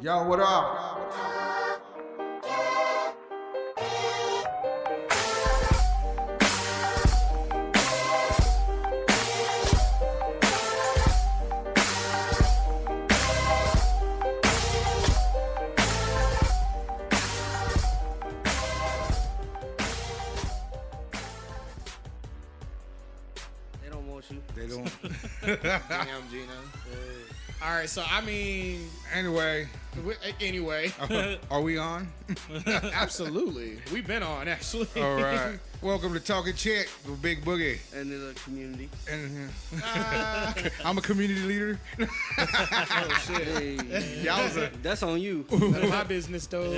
Yo, what up? They don't want you. They don't. Damn, Gina. All right, so I mean, Anyway, anyway, are we on? absolutely, we've been on actually. All right. Welcome to Talking Chit with Big Boogie. And in the community. And I'm a community leader. Oh shit. Hey, Y'all was a, that's on you. None of my business though.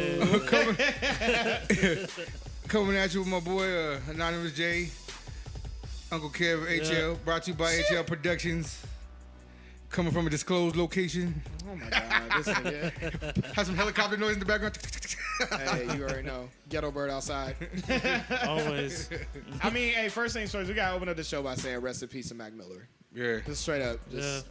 coming at you with my boy Anonymous J, Uncle Kev HL, brought to you by HL Productions. Coming from a disclosed location. Oh my god, this nigga. Has some helicopter noise in the background. Hey, you already know. Ghetto bird outside. Always. I mean, hey, first things first, we gotta open up the show by saying rest in peace to Mac Miller. Yeah, Just straight up, just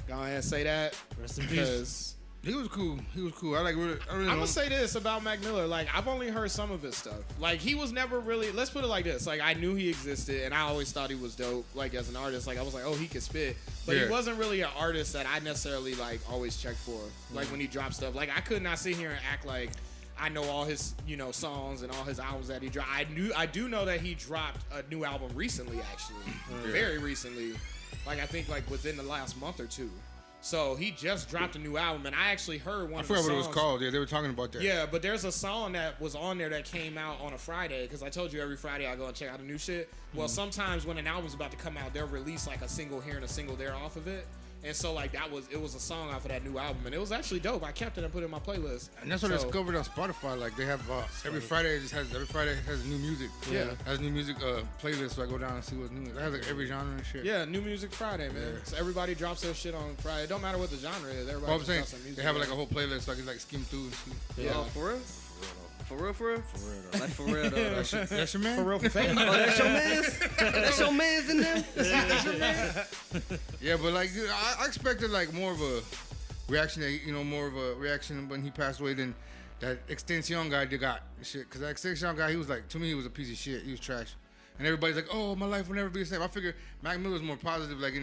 go ahead and say that. Rest in peace. Because he was cool. He was cool. I really I'm gonna say this about Mac Miller. Like, I've only heard some of his stuff. Like, he was never really. Let's put it like this. Like, I knew he existed, and I always thought he was dope. Like, as an artist, like I was like, oh, he could spit. But he wasn't really an artist that I necessarily like always check for. Like when he dropped stuff. Like, I could not sit here and act like I know all his, songs and all his albums that he dropped. I do know that he dropped a new album recently, actually, very recently. Like, I think like within the last month or two. So he just dropped a new album, and I actually heard one of the songs. I forgot what it was called. Yeah, they were talking about that. Yeah, but there's a song that was on there that came out on a Friday, because I told you every Friday I go and check out the new shit. Well, sometimes when an album's about to come out, they'll release like a single here and a single there off of it. And so like it was a song off of that new album, and it was actually dope. I kept it and put it in my playlist. And that's what it's covered on Spotify. Like they have every Friday has new music. Yeah, has new music playlist. So I go down and see what's new. It has like every genre and shit. Yeah, New Music Friday, man. Yeah. So everybody drops their shit on Friday. It don't matter what the genre is. Everybody I'm just saying drops some music. they have like a whole playlist so I can like skim through and see. Yeah. Oh, for real? For real? For real though. Like for real though. That's your man. For real, for fame. Oh, that's your man's? That's your man's in there? That's your man? Yeah, but like dude, I expected like more of a reaction. More of a reaction when he passed away than that Extension guy did got shit. Cause that Extension guy, he was like, to me, he was a piece of shit. He was trash. And everybody's like, "Oh, my life will never be the same." I figured Mac Miller's more positive, like he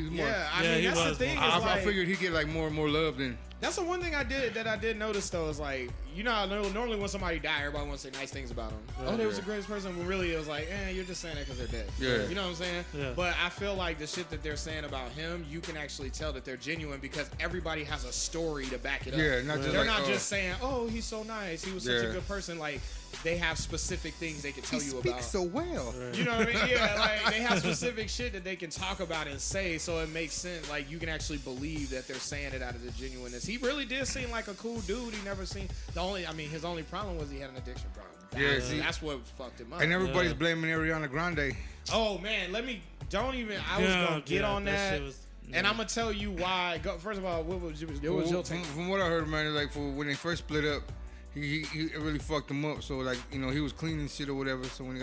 was more. Yeah, I Yeah, mean he that's the was thing. more- Is I like, figured he'd get like more and more love than. That's the one thing I did notice though is like, how normally when somebody die, everybody wants to say nice things about them. Oh, they was the greatest person. When really it was like, you're just saying that because they're dead. Yeah. You know what I'm saying? Yeah. But I feel like the shit that they're saying about him, you can actually tell that they're genuine because everybody has a story to back it up. Yeah, not just they're like, not just saying, oh, he's so nice, he was such a good person. Like they have specific things they can tell you about. so well. You know what I mean? Yeah, like they have specific shit that they can talk about and say, so it makes sense. Like you can actually believe that they're saying it out of the genuineness. He really did seem like a cool dude. He never seen his only problem was he had an addiction problem. Yeah, see, That's what fucked him up. and everybody's blaming Ariana Grande. Oh man, I was gonna get on that. And I'm gonna tell you why. First of all, what was your take? From what I heard, man, like for when they first split up, he really fucked him up. So like he was cleaning shit or whatever. So when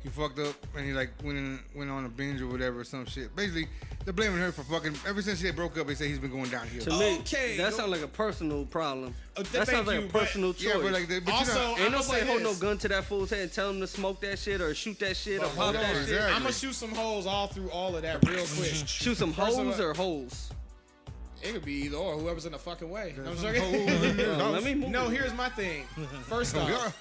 he fucked up and he like went on a binge or whatever, some shit. Basically, they're blaming her for fucking. Ever since they broke up, they say he's been going downhill. To me, Okay, that sounds like a personal problem. That thank sounds like you, a personal choice. Yeah, but like Also, ain't nobody hold no gun to that fool's head and tell him to smoke that shit or shoot that shit or pop that shit. Exactly. I'm gonna shoot some holes all through all of that real quick. Shoot some First of hoes all- or holes? It could be either or, whoever's in the fucking way. You know what I'm saying? Let me move. No, here's my thing. First off,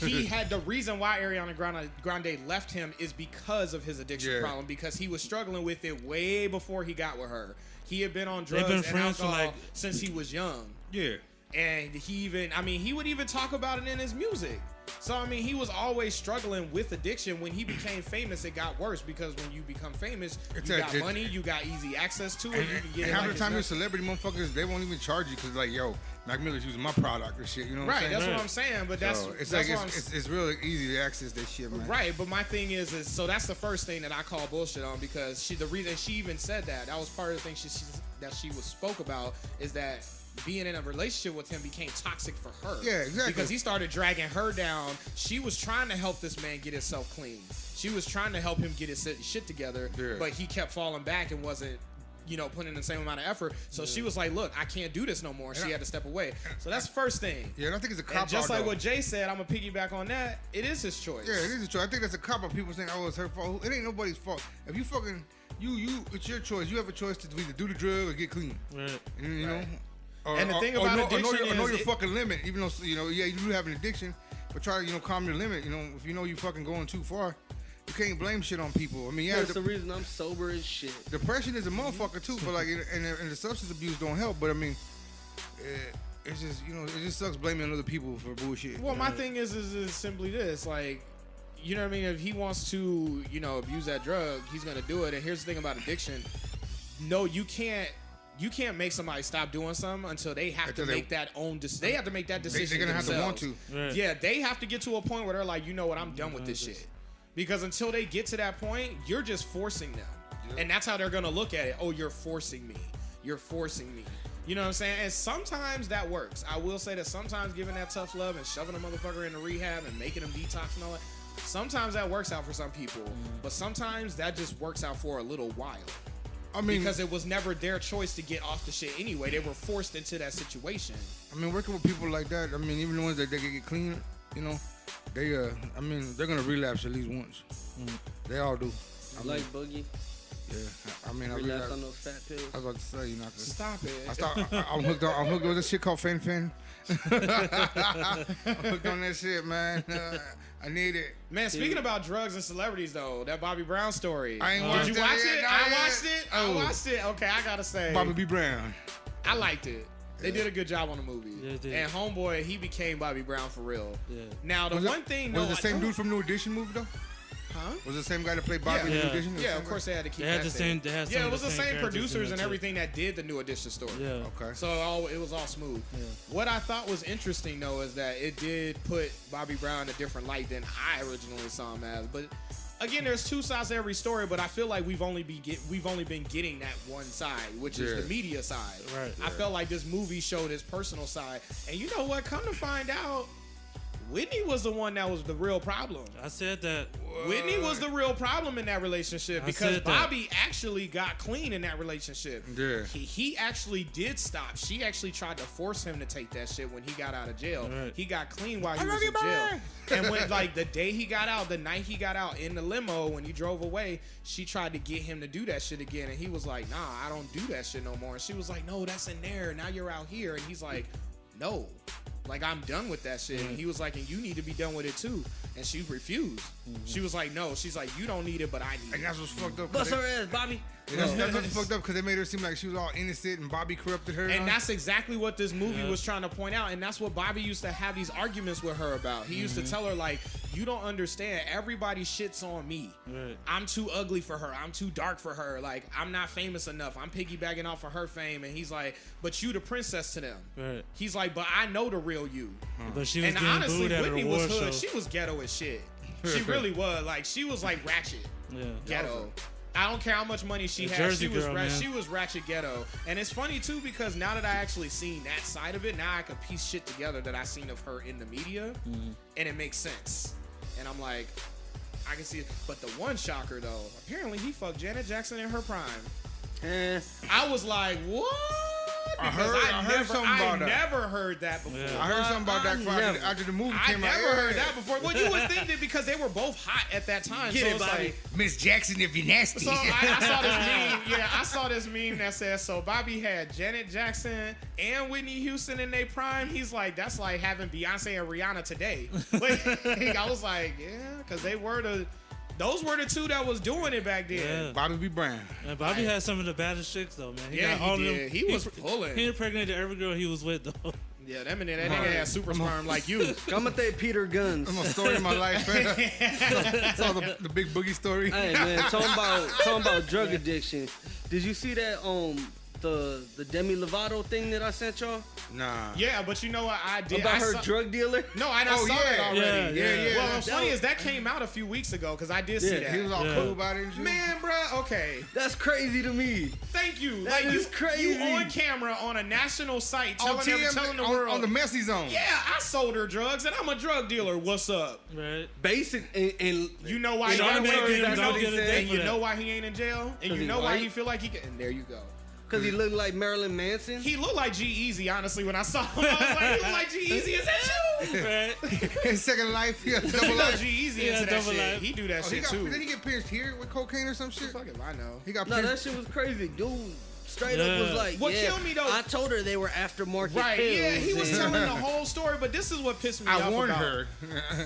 he had the reason why Ariana Grande left him is because of his addiction problem, because he was struggling with it way before he got with her. He had been on drugs been and friends for, alcohol like- since he was young. Yeah. And he would even talk about it in his music. So, I mean, he was always struggling with addiction. When he became famous, it got worse because when you become famous, you got money, you got easy access to it, you can get it. And half like the time, you're it's celebrity motherfuckers, they won't even charge you because like, yo, Mac Miller's using my product or shit. You know what I'm right, saying? that's what I'm saying. But that's So, it's that's like what it's real easy to access that shit, man. Right, but my thing is so that's the first thing that I call bullshit on, because the reason she even said that was part of the thing she spoke about is that being in a relationship with him became toxic for her. Yeah, exactly. Because he started dragging her down. She was trying to help this man get himself clean. She was trying to help him get his shit together, but he kept falling back and wasn't put in the same amount of effort. So she was like, look, I can't do this no more. And she had to step away. So that's the first thing. Yeah, I don't think it's a cop out. And just like what Jay said, I'm going to piggyback on that. It is his choice. Yeah, it is his choice. I think that's a cop out. People saying, oh, it's her fault. It ain't nobody's fault. If you fucking, it's your choice. You have a choice to either do the drug or get clean. Right. You know? And the thing about addiction is... know your fucking limit. Even though, yeah, you do have an addiction, but try to, calm your limit. If you know you fucking going too far, you can't blame shit on people. I mean, yeah. That's the reason I'm sober as shit. Depression is a motherfucker too, but like, and the substance abuse don't help. But I mean, it's just, it just sucks blaming other people for bullshit. Well, my thing is simply this, like, you know what I mean? If he wants to, abuse that drug, he's gonna do it. And here's the thing about addiction: no, you can't make somebody stop doing something until they have to make that own decision. They have to make that decision. They're gonna themselves. have to want to. Right. Yeah, they have to get to a point where they're like, you know what, I'm done with this shit. Because until they get to that point, you're just forcing them. Yeah. And that's how they're going to look at it. Oh, you're forcing me. You're forcing me. You know what I'm saying? And sometimes that works. I will say that sometimes giving that tough love and shoving a motherfucker into rehab and making them detox and all that, sometimes that works out for some people. But sometimes that just works out for a little while. I mean, because it was never their choice to get off the shit anyway. They were forced into that situation. I mean, working with people like that, I mean, even the ones that they can get clean, they're gonna relapse at least once. They all do. Like Boogie. Yeah, I mean, I relapse on those fat pills. I was about to say, Stop it. I'm hooked on this shit called Fen. I'm hooked on that shit, man. I need it. Man, speaking about drugs and celebrities, though, that Bobby Brown story. I ain't watched it. Did you watch it? I Oh. watched it. Okay, I gotta say, Bobby B. Brown. I liked it. They did a good job on the movie. Yeah, they did. And Homeboy, he became Bobby Brown for real. Yeah. Now, the one thing... Was it the same dude from New Edition movie, though? Huh? Was it the same guy that played Bobby in New Edition? Yeah, of course they had to keep They had that the same. They had some yeah, it of was the same characters producers in and that everything that did the New Edition story. Yeah. Okay. So it was all smooth. Yeah. What I thought was interesting, though, is that it did put Bobby Brown in a different light than I originally saw him as. But again, there's two sides to every story, but I feel like we've only been getting that one side, which is the media side. Right. I felt like this movie showed his personal side. And you know what? Come to find out, Whitney was the one that was the real problem. I said that. Whitney was the real problem in that relationship because Bobby actually got clean in that relationship. Yeah. He actually did stop. She actually tried to force him to take that shit when he got out of jail. Right. He got clean while he was in jail. And when the day he got out, the night he got out in the limo when he drove away, she tried to get him to do that shit again. And he was like, nah, I don't do that shit no more. And she was like, no, that's in there. Now you're out here. And he's like, no. Like, I'm done with that shit. And he was like, and you need to be done with it too. And she refused. She was like, no. She's like, you don't need it, but I need it. And that's what's fucked up. Bust her ass, Bobby. That's what's fucked up because they made her seem like she was all innocent and Bobby corrupted her. And that's exactly what this movie was trying to point out. And that's what Bobby used to have these arguments with her about. He used to tell her, like, you don't understand. Everybody shits on me. Right. I'm too ugly for her. I'm too dark for her. Like, I'm not famous enough. I'm piggybacking off of her fame. And he's like, but you the princess to them. Right. He's like, but I know the real you. But she was And getting honestly, booed at Whitney an was award hood. show. She was ghetto as shit. She really was. Like, she was like ratchet ghetto. I don't care how much money she had. Jersey She was girl, man. she was ratchet ghetto. And it's funny too because now that I actually seen that side of it, now I can piece shit together that I seen of her in the media, and it makes sense. And I'm like, I can see it. But the one shocker though, apparently he fucked Janet Jackson in her prime. I was like, what? Because I never heard that before. Yeah. I heard something about that after the movie came out. I never heard that before. Well, you would think that because they were both hot at that time. Get so it, it's Bobby. like, Miss Jackson, if you nasty. so I saw this meme. Yeah, I saw this meme that says, so Bobby had Janet Jackson and Whitney Houston in their prime. He's like, that's like having Beyonce and Rihanna today. Like, I was like, yeah, because those were the two that was doing it back then. Yeah. Bobby B. Brown. And Bobby had some of the baddest chicks though, man. Yeah, got all he of did. them. He was pulling. He impregnated every girl he was with though. Yeah, that nigga had super sperm like you. I'm gonna say Peter Guns. That's my story of my life. Saw the big Boogie story. Hey man, talking about drug addiction. Did you see that the Demi Lovato thing that I sent y'all Nah. Yeah, but you know what I did? about I her saw, drug dealer? No, I saw that already. Yeah. Well, what's funny is that came out a few weeks ago because I did see that. He was all cool about it and shit. Man, bruh, okay. That's crazy to me. Thank you. That is crazy. You on camera on a national site telling the world. On the messy zone. Yeah, I sold her drugs and I'm a drug dealer. What's up? Right. Basic and You know why he In ain't other words, in that's jail? what he said. And you know why he ain't in jail? And you he know why white? he feel like he can. And there you go. because he looked like Marilyn Manson. He looked like G-Eazy, honestly, when I saw him. I was like, he looked like G-Eazy. Is that you? Right. His second life, he has You double know life. G-Eazy Yeah, into that double shit. life. He do that He shit got, too. did he get pierced here with cocaine or some shit? Fuck if I know. He got No, that pierced. shit was crazy, dude. Straight up was like, What yeah, killed me, though- I told her they were aftermarket Right, pills. yeah, he was and- telling the whole story, but this is what pissed me off I warned about. her.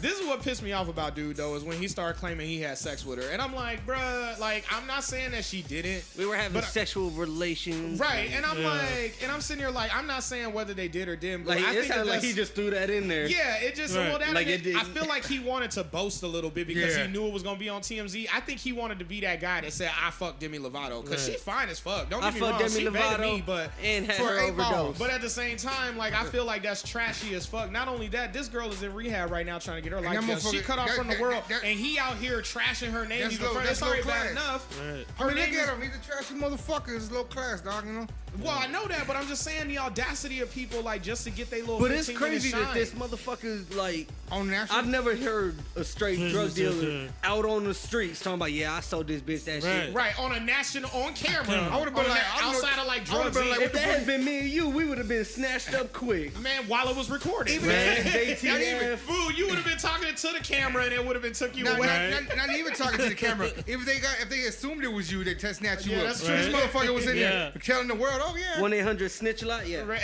This is what pissed me off about dude though is when he started claiming he had sex with her, and I'm like, bruh, like I'm not saying that she didn't, We were having but sexual relations. right, and I'm Yeah. like, and I'm sitting here like I'm not saying whether they did or didn't, but Like, I it think sounded like that's- he just threw that in there. yeah, it just Right. well that Like, and it didn't. I feel like he wanted to boast a little bit because Yeah. he knew it was gonna be on TMZ. I think he wanted to be that guy that said I fucked Demi Lovato because Right. she fine as fuck. Don't I get me fucked wrong, Demi she better Lovato me, but and had for her 8 balls. overdose. but at the same time, like I feel like that's trashy as fuck. Not only that, this girl is in rehab right now trying to get her life that together. She motherfucker- cut off from the world, that- and he out here trashing her name That's even low- further. that's It's already low bad class. enough. Right. I mean, Her look name at is- him. He's a trashy motherfucker. It's low class, dog, you know? Well, I know that, but I'm just saying the audacity of people like just to get their little. But it's 15-minute crazy shine. that this motherfucker, like, On national. I've never heard a straight Please drug just sit dealer there. out on the streets talking about, yeah, I sold this bitch that Right. shit. Right on a national on camera. I would've been On like, a- I don't know- outside of like I would've drugs. been like, If that had been me and you, we would have been snatched up quick. Man, while it was recorded. Even- Man, Not even, JTF. fool, you would have been talking to the camera and it would have been took you Not, away. not even talking to the camera. If they assumed it was you, they test snatch you Yeah, up. that's This true. motherfucker was in there Yeah. telling the world, oh yeah. 1-800 snitch a lot, yeah. Right.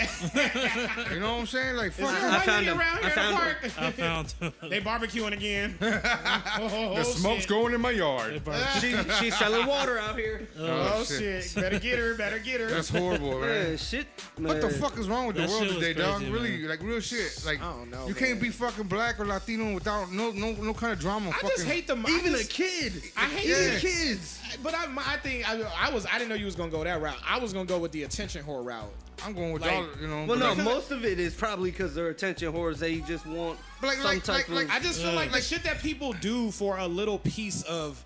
You know what I'm saying? Like fuck. Is there I a found lady him. around I here in found the him. park? I found They barbecuing again. The smoke's going in my yard. She's selling water out here. Oh shit! Better get her. Better get her. That's horrible, man. Yeah, shit, man. What the fuck is wrong with the That world shit was today, dog? crazy, Really, man. like real shit. Like I don't know, you can't man. be fucking black or Latino without no kind of drama. I fucking, just hate the Even I a just- kid. I hate Yeah. it. Kids. But I think I didn't know you was gonna go that route. I was gonna go with the attention whore route. I'm going with like- y'all, you know. Well, no, but most of it is probably because they're attention whores. They just want But some type of. I just feel like the shit that people do for a little piece of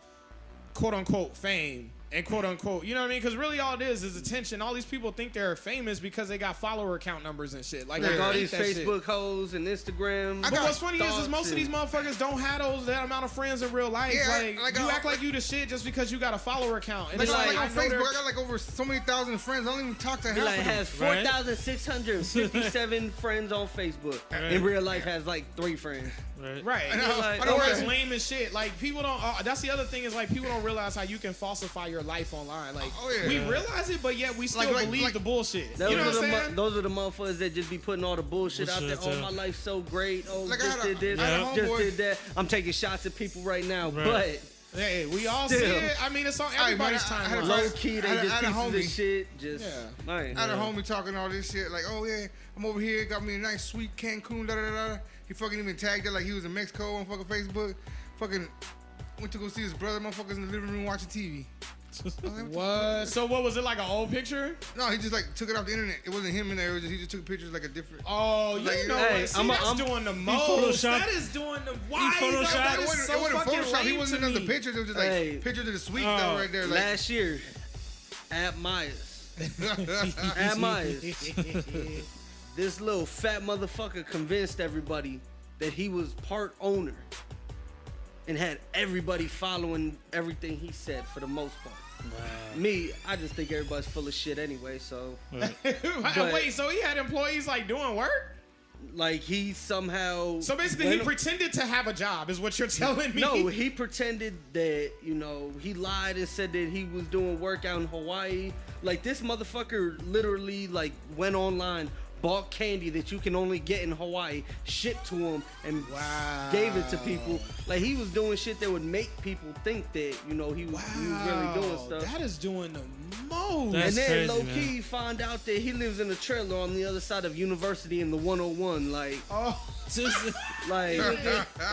quote unquote fame and quote unquote, you know what I mean? Because really all it is attention. All these people think they're famous because they got follower account numbers and shit. Like, like I all hate these that shit. Facebook hoes and Instagram. But what's funny is most of these thoughts motherfuckers don't have that amount of friends in real life. Yeah, like you act like you the shit just because you got a follower account. And like, it's like, like, on I know they're- Facebook, I got like over so many thousand friends. I don't even talk to Be half like of them. has Right. 4,657 friends on Facebook. Right. In real life, has like 3 friends. Right. Right. I know, like, I know Or where it's lame as shit. Like people don't. That's the other thing is like people don't realize how you can falsify your life online. Like Oh, yeah. we realize it, but yet we still Like- believe like- the bullshit. Those, You know are what I'm the saying? those are the motherfuckers that just be putting all the bullshit out there. Bullshit, Oh, my too. life's so great. Oh, Like, I just had a- did this, I had a just homeboy- did that. I'm taking shots at people right now, Right. Hey, we all Still. see it. I mean, it's on everybody's man, I had a timeline. but friend- low key, they I had a- just I had a pieces of homie. shit. Just, Yeah. man. I had a homie talking all this shit, like, oh yeah, I'm over here, got me a nice sweet Cancun, da da da da. He fucking even tagged it like he was in Mexico on fucking Facebook. Fucking went to go see his brother, motherfuckers in the living room watching TV. I was like, What? So what was it like an old picture? No, he just like took it off the internet. It wasn't him in there. It was just, he just took pictures like a different. Oh, you Like, know hey, what? See, I'm that's I'm- doing the most. photoshopped- That is doing the why? photoshopped- That it is wasn't, so it wasn't fucking Photoshop. He lame wasn't to in the me. pictures. It was just like Hey. pictures of the suite Oh. though right there. Like, Last year, at Myers. At Myers. This little fat motherfucker convinced everybody that he was part owner and had everybody following everything he said for the most part. Wow. Me, I just think everybody's full of shit anyway, so Right. Wait, so he had employees like doing work? like he somehow So basically, he pretended to have a job, is what you're telling me? No, he pretended that, he lied and said that he was doing work out in Hawaii. Like, this motherfucker literally, like, went online, bought candy that you can only get in Hawaii, shipped to him, and Wow. gave it to people. Like, he was doing shit that would make people think that, he was really doing stuff. That is doing the most. That's And then crazy, low-key find out that he lives in a trailer on the other side of University in the 101. Like, Oh, Like,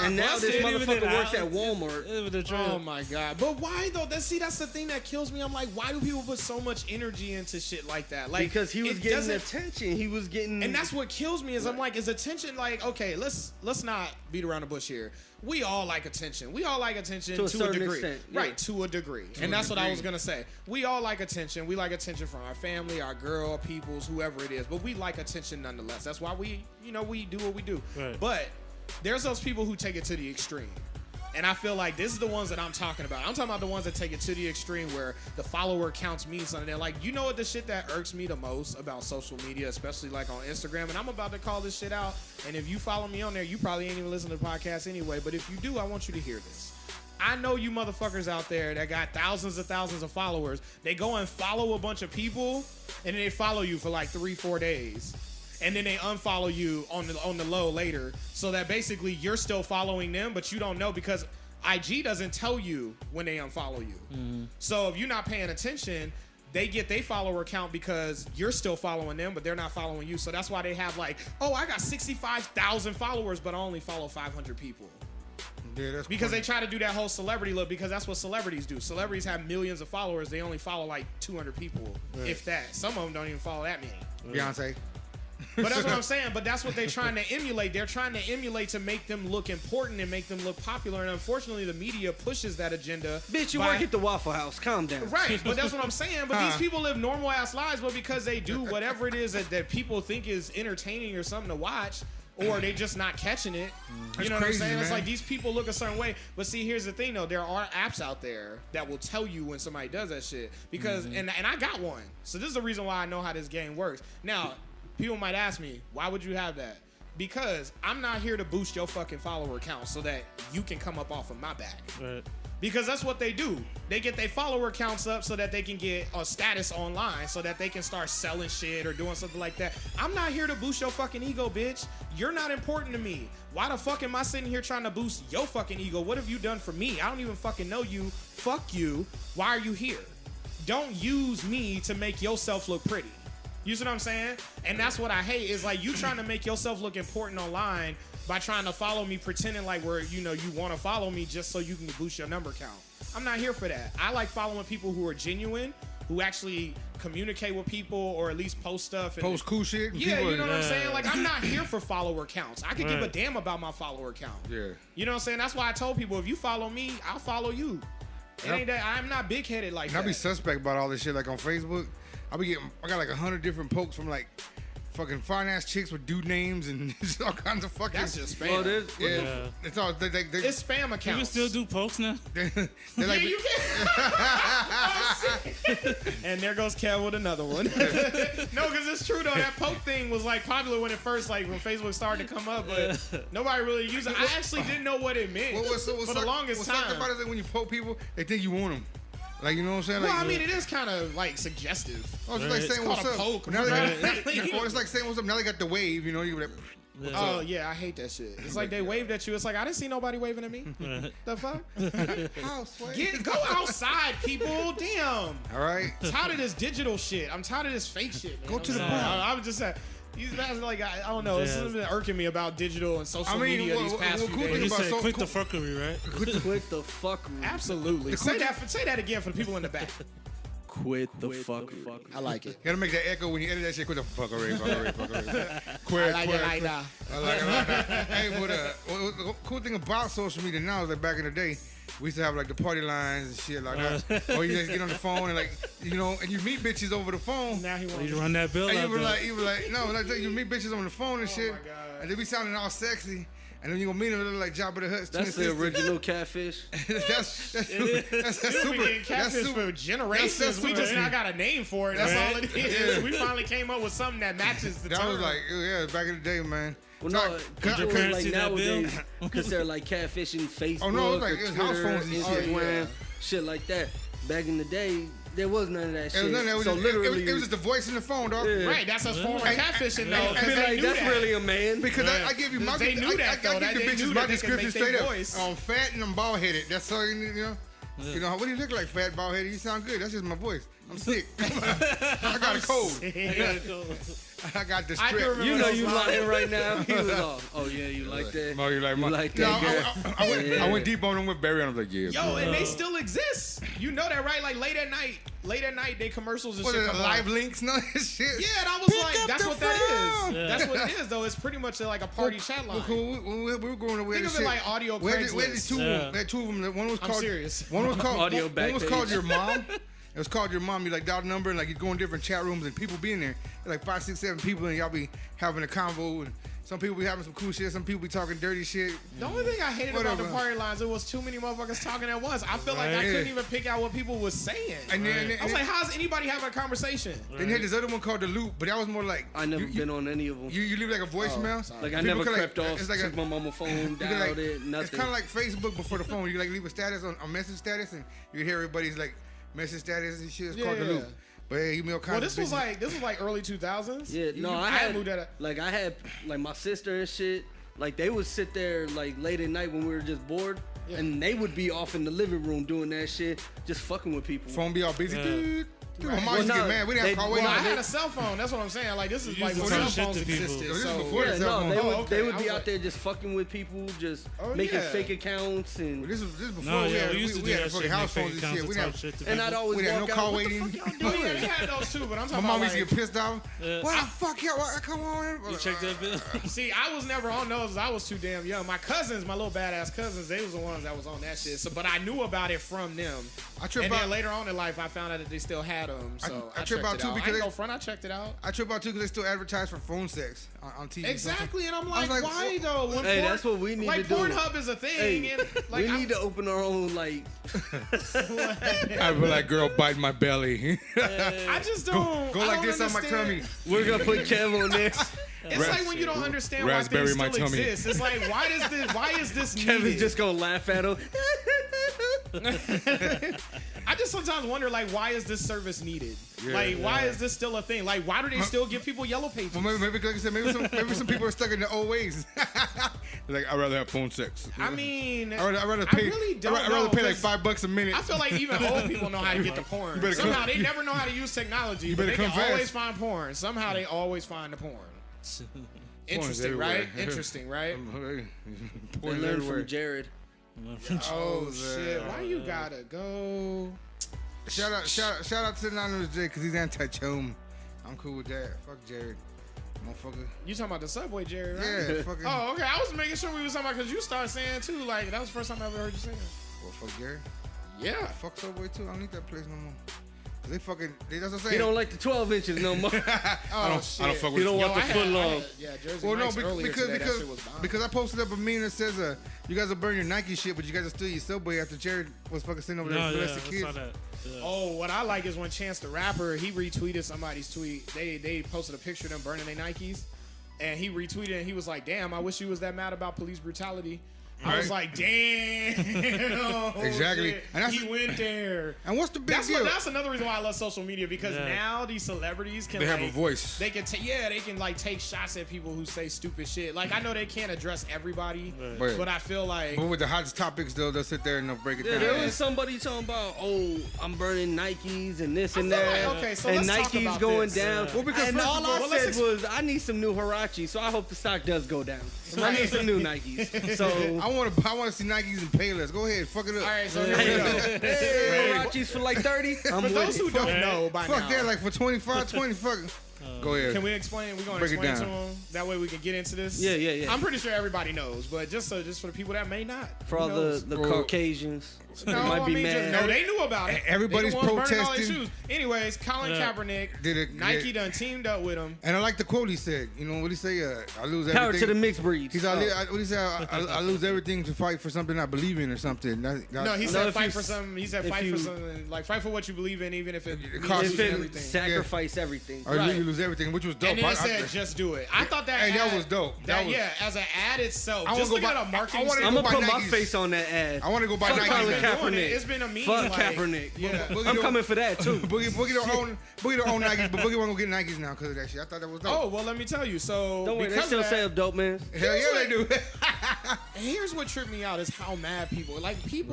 and now this motherfucker works at Walmart. Oh my god! But why though? That's the thing that kills me. I'm like, why do people put so much energy into shit like that? Like, because he was getting attention. He was getting, and that's what kills me. Is I'm like, is attention like okay? Let's not beat around the bush here. We all like attention. We all like attention to a degree, extent, right? To a degree, and that's what I was gonna say. We all like attention. We like attention from our family, our girl, peoples, whoever it is. But we like attention nonetheless. That's why we do what we do. Right. But there's those people who take it to the extreme. And I feel like this is the ones that I'm talking about. I'm talking about the ones that take it to the extreme where the follower counts mean something. They're like, you know what the shit that irks me the most about social media, especially like on Instagram, and I'm about to call this shit out. And if you follow me on there, you probably ain't even listen to the podcast anyway. But if you do, I want you to hear this. I know you motherfuckers out there that got thousands of followers. They go and follow a bunch of people, and then they follow you for like 3-4 days. And then they unfollow you on the low later, so that basically you're still following them, but you don't know because IG doesn't tell you when they unfollow you. Mm-hmm. So if you're not paying attention, they get their follower count because you're still following them, but they're not following you. So that's why they have like, oh, I got 65,000 followers, but I only follow 500 people. Yeah, that's because they try to do that whole celebrity look, because that's what celebrities do. Celebrities have millions of followers. They only follow like 200 people, if that. Some of them don't even follow that many. Beyonce. But that's what I'm saying. But that's what they're trying to emulate. They're trying to emulate to make them look important and make them look popular. And unfortunately, the media pushes that agenda. Bitch, you work at the Waffle House. Calm down. Right. But that's what I'm saying. But these people live normal ass lives, but because they do whatever it is that people think is entertaining or something to watch, or they just not catching it. You know what I'm saying? Man. It's like these people look a certain way. But see, here's the thing though. There are apps out there that will tell you when somebody does that shit. Because and I got one. So this is the reason why I know how this game works. Now, people might ask me, why would you have that? Because I'm not here to boost your fucking follower count so that you can come up off of my back. Right. Because that's what they do. They get their follower counts up so that they can get a status online so that they can start selling shit or doing something like that. I'm not here to boost your fucking ego, bitch. You're not important to me. Why the fuck am I sitting here trying to boost your fucking ego? What have you done for me? I don't even fucking know you. Fuck you. Why are you here? Don't use me to make yourself look pretty. You see what I'm saying? And that's what I hate is like you trying to make yourself look important online by trying to follow me, pretending like you want to follow me just so you can boost your number count. I'm not here for that. I like following people who are genuine, who actually communicate with people or at least post stuff. And post cool shit. Yeah, you know what I'm saying? Like, I'm not here for follower counts. I could give a damn about my follower count. Yeah. You know what I'm saying? That's why I told people, if you follow me, I'll follow you. It ain't that, I'm not big-headed like that. I be suspect about all this shit. Like on Facebook, I got like 100 different pokes from like fucking fine ass chicks with dude names and all kinds of fucking. That's just spam. Yeah, it's all. It's spam accounts. You can still do posts now. They're yeah, like, you can. Oh, and there goes Kev with another one. No, because it's true though. That poke thing was like popular when Facebook started to come up, but nobody really used it. I actually didn't know what it meant for the longest time. What's about it is that when you poke people, they think you want them. Like, you know what I'm saying? Well, like, I mean, it is kind of like suggestive. Oh, it's like saying what's up. Poke, now it's like saying what's up. Now they got the wave, you know? You like, oh yeah, I hate that shit. It's like they waved at you. It's like I didn't see nobody waving at me. The fuck? Go outside, people. Damn. All right. I'm tired of this digital shit. I'm tired of this fake shit. Man. Go to the bar. I'm just saying. These guys are like, I don't know. This has been irking me about digital and social media these past few days. You said quit the fuckery, right? Quit the fuckery. Absolutely. Say that again for the people in the back. Quit the fuckery. I like it. You gotta make that echo when you edit that shit. Quit the fuckery. Quit. I like it like that. I like it like that. Hey, but the cool thing about social media now is that back in the day, we used to have like the party lines and shit like that. Or you just get on the phone and like, you know, and you meet bitches over the phone. Now he wants to run that bill. And you were like, no, like you meet bitches on the phone and shit. And they be sounding all sexy. And then you gonna meet them, look like Jabba the Hutt's twin sister. That's the original catfish. that's super. Catfish for generations. We just now got a name for it. That's all it is. Yeah. We finally came up with something that matches the term. That was like, yeah, back in the day, man. Well, no, people like nowadays, because they're like catfishing Facebook, it was like, it was house phones and Instagram, shit like that. Back in the day, there was none of that shit. It was just the voice in the phone, dog. Yeah. Right, that's a form of catfishing, though. Like, that's really a man. Because I give you my, they knew that, though. I give the bitches my description straight up. I'm fat and I'm bald headed. That's all you need, you know. You know, what do you look like, fat, bald headed? You sound good. That's just my voice. I'm sick. I got a cold. I got the strip. You know you lying right now. He was all, oh yeah, you like that? Oh, you like my? Like that, no, I went deep on them with Barry, and I was like, yeah. Yo, and they still exist. You know that, right? Like late at night, they commercials and shit. Live links, no shit. Yeah, and I was like, that's what that is. That's what it is, though. It's pretty much like a party chat line. When we were growing up, think of it like audio Craigslist. We had two of them. One was called. I'm serious. One was called audio one was called Your Mom. It was called Your Mom. You like dial the number and like you go in different chat rooms and people be in there. Like 5, 6, 7 people and y'all be having a convo and some people be having some cool shit. Some people be talking dirty shit. The only thing I hated about the party lines, it was too many motherfuckers talking at once. I feel like I couldn't even pick out what people was saying. And then, I was like, how's anybody having a conversation? Then you had this other one called The Loop, but that was more like I never been on any of them. You leave like a voicemail. Like I never crept off. It's like took my mama phone, dialed it, nothing. It's kind of like Facebook before the phone. You like leave a status on message status, and you hear everybody's like message status and shit. It's called The Loop. But hey, email this was like early 2000s. Yeah, I had my sister and shit. Like they would sit there like late at night when we were just bored, and they would be off in the living room doing that shit, just fucking with people. Phone be all busy, dude. My mom used to get mad. We didn't have call waiting. I had a cell phone. That's what I'm saying. Like this is like when cell phones existed. This is before the cell phone. They would be out there just fucking with people, just making fake accounts and. This was before we had fucking house phones and shit. We didn't. And I'd always walk out. call waiting. Oh yeah, we had those too. But I'm talking about. My mom used to get pissed off. What the fuck, y'all? Come on. You check that bill. See, I was never on those. I was too damn young. My cousins, my little badass cousins, they was the ones that was on that shit. So, but I knew about it from them. And then later on in life, I found out that they still had them. So I trip out too because I checked it out. I trip out too because they still advertise for phone sex on TV. Exactly, and I'm like, why though? Hey, that's what we need to do. Like Pornhub is a thing, and like we need to open our own like. I be like, girl, bite my belly. I just don't go like this on my tummy. We're gonna put Kev on there. It's like when you don't understand why things still exist. It's like, why is this needed? Kevin's just gonna laugh at him. I just sometimes wonder, like, why is this service needed? Why is this still a thing? Like, why do they still give people yellow pages? Well, maybe like I said, maybe some people are stuck in the old ways. Like, I'd rather have phone sex. I mean, I'd rather pay. I really don't I'd rather know, pay like $5 a minute. I feel like even old people know how to get the porn. Somehow they never know how to use technology, but they can always find porn. Somehow they always find the porn. Interesting, right? Interesting, right? They learned from Jared. Oh shit! Why you gotta go? Shout out to the Anonymous J because he's anti-chome. I'm cool with that. Fuck Jared, motherfucker. You talking about the Subway Jared, right? Yeah, fucking. Oh, okay. I was making sure we was talking about because you started saying too. Like that was the first time I ever heard you say that. Well, fuck Jared. Yeah. Fuck Subway too. I don't need that place no more. That's what I'm saying. He don't like the 12 inches no more. I don't fuck with. He don't want the foot long. Jersey well, no, because I posted up a meme that says, "You guys will burn your Nike shit, but you guys will steal your Subway." After Jared was fucking sitting over there with the rest of the kids. Saw that. Yeah. Oh, what I like is when Chance the Rapper he retweeted somebody's tweet. They posted a picture of them burning their Nikes, and he retweeted and he was like, "Damn, I wish you was that mad about police brutality." I was like, damn. Exactly. And he went there. And what's the big deal? That's another reason why I love social media because now these celebrities can have a voice. They can they can like take shots at people who say stupid shit. Like I know they can't address everybody, but I feel like. But with the hottest topics though, they'll sit there and they'll break it down. There was somebody talking about, I'm burning Nikes and this and that. Like, okay, so and let's Nike's talk about going this. down. Well, because and all I said was I need some new Huarache, so I hope the stock does go down. I need some new Nikes. So I want to see Nikes and Payless. Go ahead, fuck it up. All right, so here we go. Hey, Huaraches for like 30. For those who don't know by now. Fuck that, like for 25, 20, fucking. Go ahead. Can we explain? We're gonna explain to them. That way we can get into this. Yeah. I'm pretty sure everybody knows, but just for the people that may not. For all the Caucasians. No, might be mad. they knew about it. Everybody's protesting. Anyways, Colin Kaepernick, Nike done teamed up with him. And I like the quote he said. You know what he say? I lose everything. Power to the mixed breeds. He's what he say? I lose everything to fight for something I believe in or something. No, he said fight for something. He said fight for something. Like fight for what you believe in, even if it costs you everything. Sacrifice everything. Or you lose everything, which was dope. And then he said just do it. I thought that. Hey, that was dope. As an ad itself. Just look at a marketing. I'm gonna put my face on that ad. I want to go buy Nike. Colin Kaepernick. It's been a meme. Fuck Kaepernick. Yeah. I'm coming for that too. Boogie don't own Nikes, but Boogie won't go get Nikes now because of that shit. I thought that was dope. Oh well, let me tell you. So don't worry, they still sell dope, man. Hell yeah, they do. And here's what tripped me out is how mad people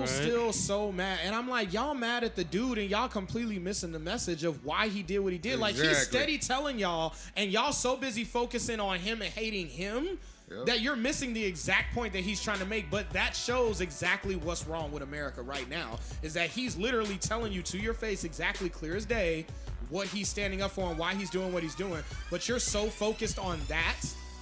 still so mad. And I'm like, y'all mad at the dude and y'all completely missing the message of why he did what he did. Like, he's steady telling y'all, and y'all so busy focusing on him and hating him that you're missing the exact point that he's trying to make. But that shows exactly what's wrong with America right now, is that he's literally telling you to your face exactly clear as day what he's standing up for and why he's doing what he's doing. But you're so focused on that,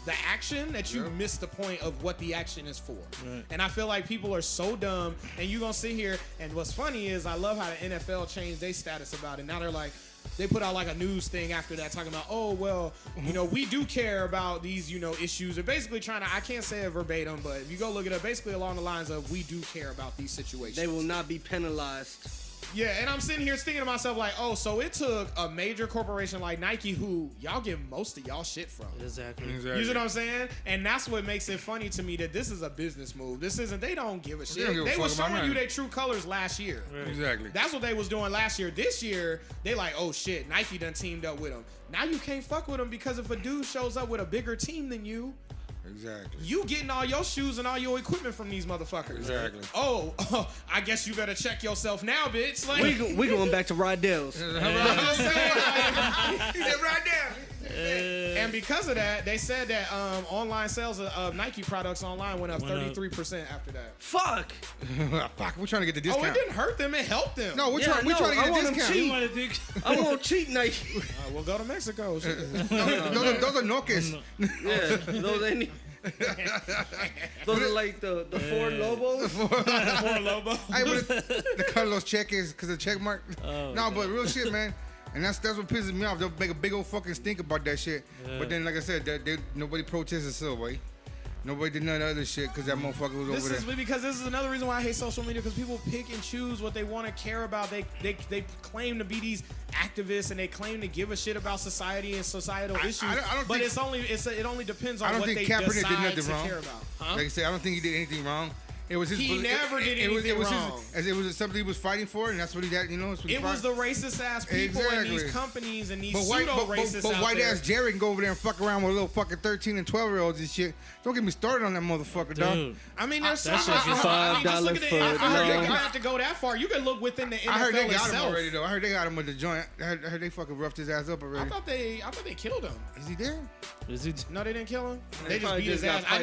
the action, that you miss the point of what the action is for. Right. And I feel like people are so dumb, and you gonna sit here, and what's funny is I love how the NFL changed their status about it. Now they're like, they put out like a news thing after that talking about, oh, well, you know, we do care about these, you know, issues. They're basically trying to, I can't say it verbatim, but if you go look it up, basically along the lines of, we do care about these situations. They will not be penalized. Yeah, and I'm sitting here thinking to myself like, oh, so it took a major corporation like Nike, who y'all get most of y'all shit from. Exactly. You see what I'm saying? And that's what makes it funny to me that this is a business move. This isn't, they don't give a shit. They were showing you their true colors last year. Right. Exactly. That's what they was doing last year. This year, they like, oh shit, Nike done teamed up with them. Now you can't fuck with them because if a dude shows up with a bigger team than you, exactly, you getting all your shoes and all your equipment from these motherfuckers. Exactly. Oh, I guess you better check yourself now, bitch. Like, we going back to Rydell's. He said right there. And because of that, they said that online sales of Nike products online went up 33% after that. Fuck. Fuck, we're trying to get the discount. Oh, it didn't hurt them. It helped them. No, we're trying to get a discount. I want cheap Nike. We'll go to Mexico. Those are Nokias. Yeah, those ain't. Those are like the Ford Lobos. Ford Lobo. Hey, but the Carlos check is because of check mark. No, but real shit, man. And that's what pisses me off. They'll make a big old fucking stink about that shit. Yeah. But then, like I said, nobody protested Silway. Nobody did none of the other shit because that motherfucker was over there. Because this is another reason why I hate social media, because people pick and choose what they want to care about. They claim to be these activists and they claim to give a shit about society and societal issues. But it only depends on what they decide to care about. Huh? Like I said, I don't think he did anything wrong. It was his. He never did anything wrong. It was something he was fighting for, and that's what he got. You know, it was the racist ass people in these companies and these pseudo racists. But white ass Jerry can go over there and fuck around with little fucking 13 and 12-year-olds and shit. Don't get me started on that motherfucker, dog. I mean, there's $5 for. I have to go that far. You can look within the NFL. I heard they got itself. him already, though. I heard they got him with the joint. I heard they fucking roughed his ass up already. I thought they killed him. Is he there? Is he? No, they didn't kill him. They just beat his ass. They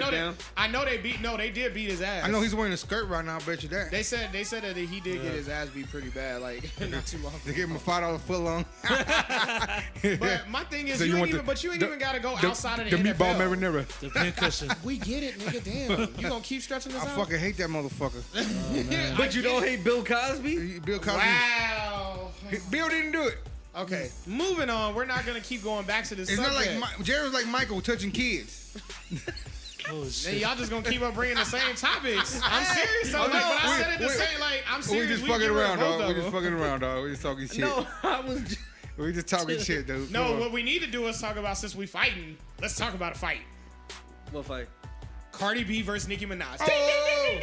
did beat his ass. I know he's wearing a skirt right now. I bet you that. They said that he did get his ass beat pretty bad, like not too long ago. They gave him a $5 foot long. But my thing is, so you ain't even gotta go outside of the NFL. meatball marinara. The pincushion. We get it, nigga. Damn, you gonna keep stretching this out? I fucking hate that motherfucker. But you don't hate Bill Cosby? Bill Cosby. Wow. Bill didn't do it. Okay, moving on. We're not gonna keep going back to this. It's subject. not like Jerry was like Michael touching kids. Oh, shit. And y'all just gonna keep on bringing the same topics. I'm serious. So, I said it the same. Like, I'm serious. We just fucking around, dog. We just fucking around, dog. We just talking shit. No, I was. We just talking shit, dude. No, what we need to do is talk about, since we fighting. Let's talk about a fight. What fight? Cardi B versus Nicki Minaj. Oh.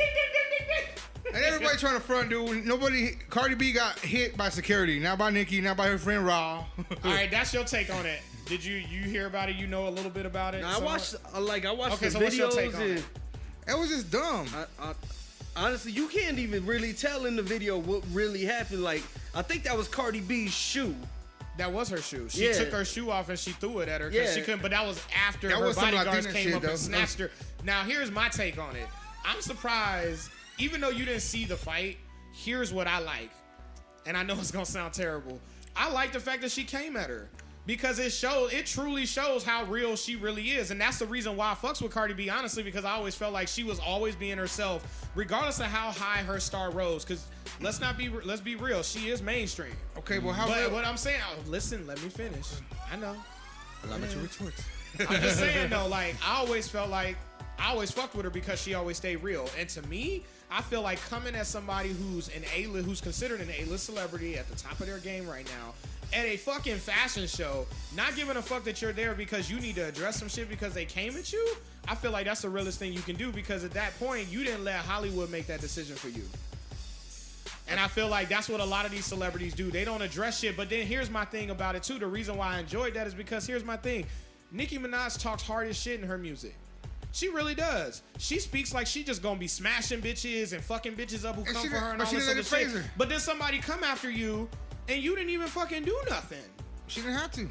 And everybody trying to front, dude. Cardi B got hit by security. Not by Nicki, not by her friend Raw. All right, that's your take on it. Did you hear about it? You know a little bit about it? No, I watched the videos. What's your take on it? It was just dumb. Honestly, you can't even really tell in the video what really happened. Like, I think that was Cardi B's shoe. That was her shoe. She took her shoe off and she threw it at her because she couldn't. But that was after her bodyguards came up and snatched her. Now, here's my take on it. I'm surprised, even though you didn't see the fight, here's what I like. And I know it's going to sound terrible. I like the fact that she came at her. Because it truly shows how real she really is. And that's the reason why I fucks with Cardi B, honestly, because I always felt like she was always being herself, regardless of how high her star rose. Because let's be real, she is mainstream. Okay, well, But what I'm saying, listen, let me finish. I know. Allow me to retort. I'm just saying, though, like, I always fucked with her because she always stayed real. And to me, I feel like coming at somebody who's considered an A-list celebrity at the top of their game right now, at a fucking fashion show, not giving a fuck that you're there because you need to address some shit because they came at you, I feel like that's the realest thing you can do, because at that point, you didn't let Hollywood make that decision for you. And I feel like that's what a lot of these celebrities do. They don't address shit. But then here's my thing about it, too. The reason why I enjoyed that is because here's my thing. Nicki Minaj talks hard as shit in her music. She really does. She speaks like she just gonna be smashing bitches and fucking bitches up who come for her and all this other shit. But then somebody come after you and you didn't even fucking do nothing. She didn't have to.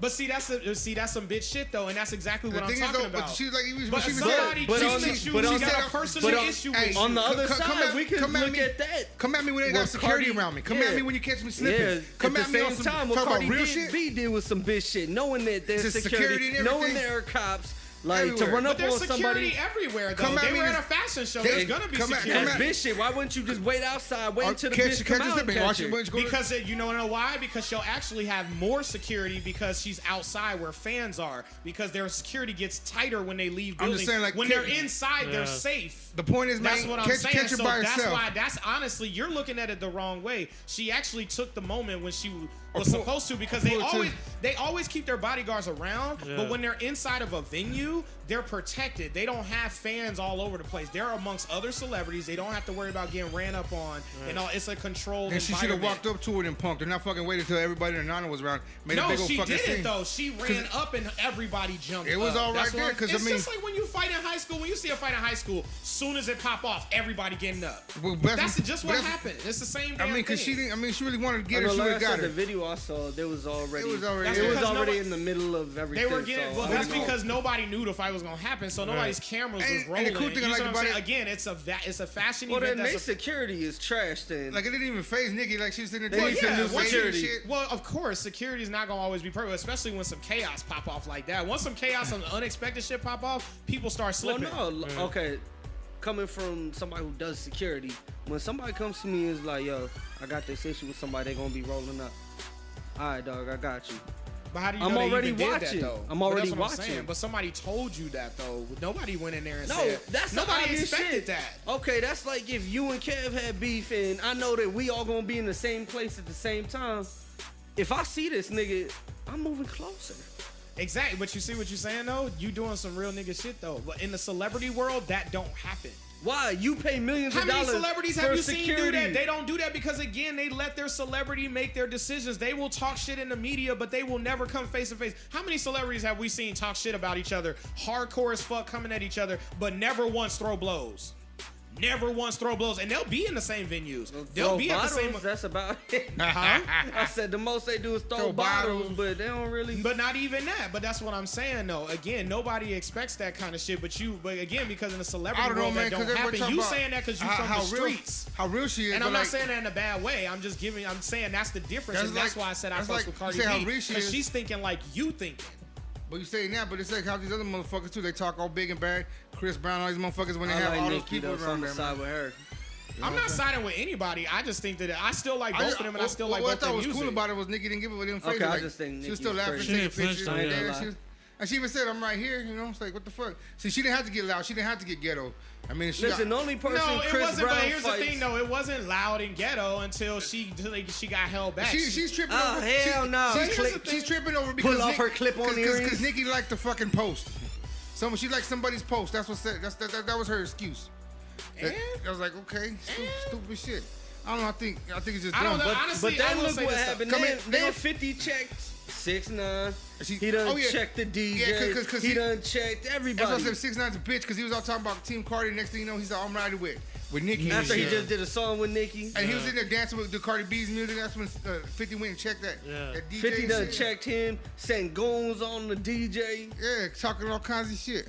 But see, that's some bitch shit though, and that's exactly what I'm talking about. But she's like, somebody cheated you, she got a personal issue with you. On the other side, we can look at that. Come at me when they got security around me. Come at me when you catch me slipping. Come at me on some time. What Cardi B did with some bitch shit, knowing that there's security, knowing there are cops. Like everywhere. to run up but there's on somebody security everywhere though. They were at a fashion show. There's gonna be security. That's bitch shit. Why wouldn't you just wait outside, wait until the bitch come out and catch her? Because you know why? Because she'll actually have more security because she's outside where fans are. Because their security gets tighter when they leave buildings. I'm just saying, like, when they're inside, they're safe. The point is, that's man, what I'm saying. So that's why. That's honestly, you're looking at it the wrong way. She actually took the moment when she was supposed to, because they always keep their bodyguards around, but when they're inside of a venue, they're protected. They don't have fans all over the place. They're amongst other celebrities. They don't have to worry about getting ran up on. And all. It's a controlled environment. And she should have walked up to it and punked her, not fucking waited until everybody in Nana was around. Made a big old fucking scene. Though. She ran up and everybody jumped. It was all right there because it's just like when you fight in high school. When you see a fight in high school, soon as it pop off, everybody getting up. Well, that's just what happened. It's the same damn thing. Because she didn't. I mean, she really wanted to get her. She would have got her. The video I saw, there was already. It was already in the middle of everything. They were getting. Well, that's because nobody knew the fight was gonna happen, so nobody's cameras was rolling. And the cool thing I like about it, again, it's a fashion event. Well, then their security is trashed. Then like it didn't even phase Nikki. Like she was sitting there. Well, of course, security is not gonna always be perfect, especially when some chaos pop off like that. Once some chaos and unexpected shit pop off, people start slipping. Well, no, okay. Coming from somebody who does security, when somebody comes to me and is like, yo, I got this issue with somebody, they're gonna be rolling up. All right, dog, I got you. But how do you know they even did that, though? I'm already watching. But somebody told you that, though. Nobody went in there and said. Nobody expected that. Okay, that's like if you and Kev had beef and I know that we all gonna be in the same place at the same time. If I see this nigga, I'm moving closer. Exactly, but you see what you're saying though? You doing some real nigga shit though. But in the celebrity world, that don't happen. Why? You pay millions of dollars. How many celebrities have you seen do that? They don't do that because again, they let their celebrity make their decisions. They will talk shit in the media, but they will never come face to face. How many celebrities have we seen talk shit about each other, hardcore as fuck, coming at each other, but never once throw blows? Never once throw blows, and they'll be in the same venues. They'll be at the same. That's about it. I said the most they do is throw bottles, but they don't really. But not even that. But that's what I'm saying, though. Again, nobody expects that kind of shit. But again, because in the celebrity world that don't happen. You saying that because you from the streets. How real she is. And I'm not saying that in a bad way. I'm saying that's the difference, and that's why I said I fuck with Cardi B, because she's thinking like you thinking. But you say that, but it's like how these other motherfuckers too. They talk all big and bad. Chris Brown, all these motherfuckers when they have all those people around them. Side with her. I'm not siding with anybody. I just think that I still like both of them, and I still like both their music. What I thought was cool about it was Nikki didn't give it with them face. Okay, I just think she was still laughing, taking pictures. And she even said, "I'm right here." You know, it's like, what the fuck? See, she didn't have to get loud. She didn't have to get ghetto. I mean, listen, the only person no, it Chris wasn't. Brown But here's fights. the thing, though, it wasn't loud and ghetto until she got held back. She's tripping over. Hell no! She's tripping over because pull off her clip-on earrings because Nikki liked the fucking post. She liked somebody's post. That's what said. That was her excuse. I was like, okay, stupid shit. I don't know. I think it's just dumb. Honestly, but then look what happened. Then 50 checked 6ix9ine. He done checked the DJ. Yeah, he done checked everybody. That's why I said 6ix9ine's a bitch, because he was all talking about Team Cardi. Next thing you know, he's all I'm riding with Nicki. After he just did a song with Nicki. And he was in there dancing with the Cardi B's music. That's when 50 went and checked that. That DJ 50 done checked him, sent goons on the DJ. Yeah, talking all kinds of shit.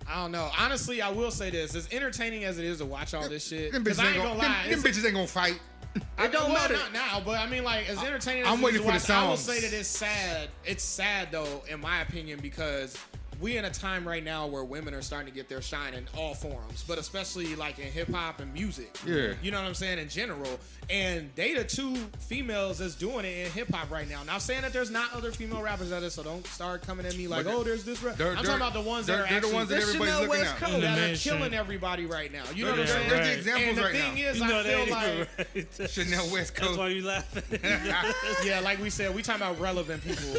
I don't know. Honestly, I will say this. As entertaining as it is to watch all this shit, them because I ain't gonna lie. Them bitches ain't gonna fight. It don't matter. Not now, but I mean, like, as entertaining as I'm waiting for the songs. I will say that it's sad. It's sad, though, in my opinion, because we in a time right now where women are starting to get their shine in all forms, but especially like in hip hop and music. Yeah. You know what I'm saying? In general. And they the two females that's doing it in hip hop right now. Now, I'm saying that there's not other female rappers at it, so don't start coming at me like, oh, there's this rap. I'm talking about the ones that are actually the ones that everybody's looking at. That are killing everybody right now. You know what I'm saying? There's the examples right now. And the thing is, I feel like Chanel West Coast. That's why you laughing. Yeah, like we said, we talking about relevant people.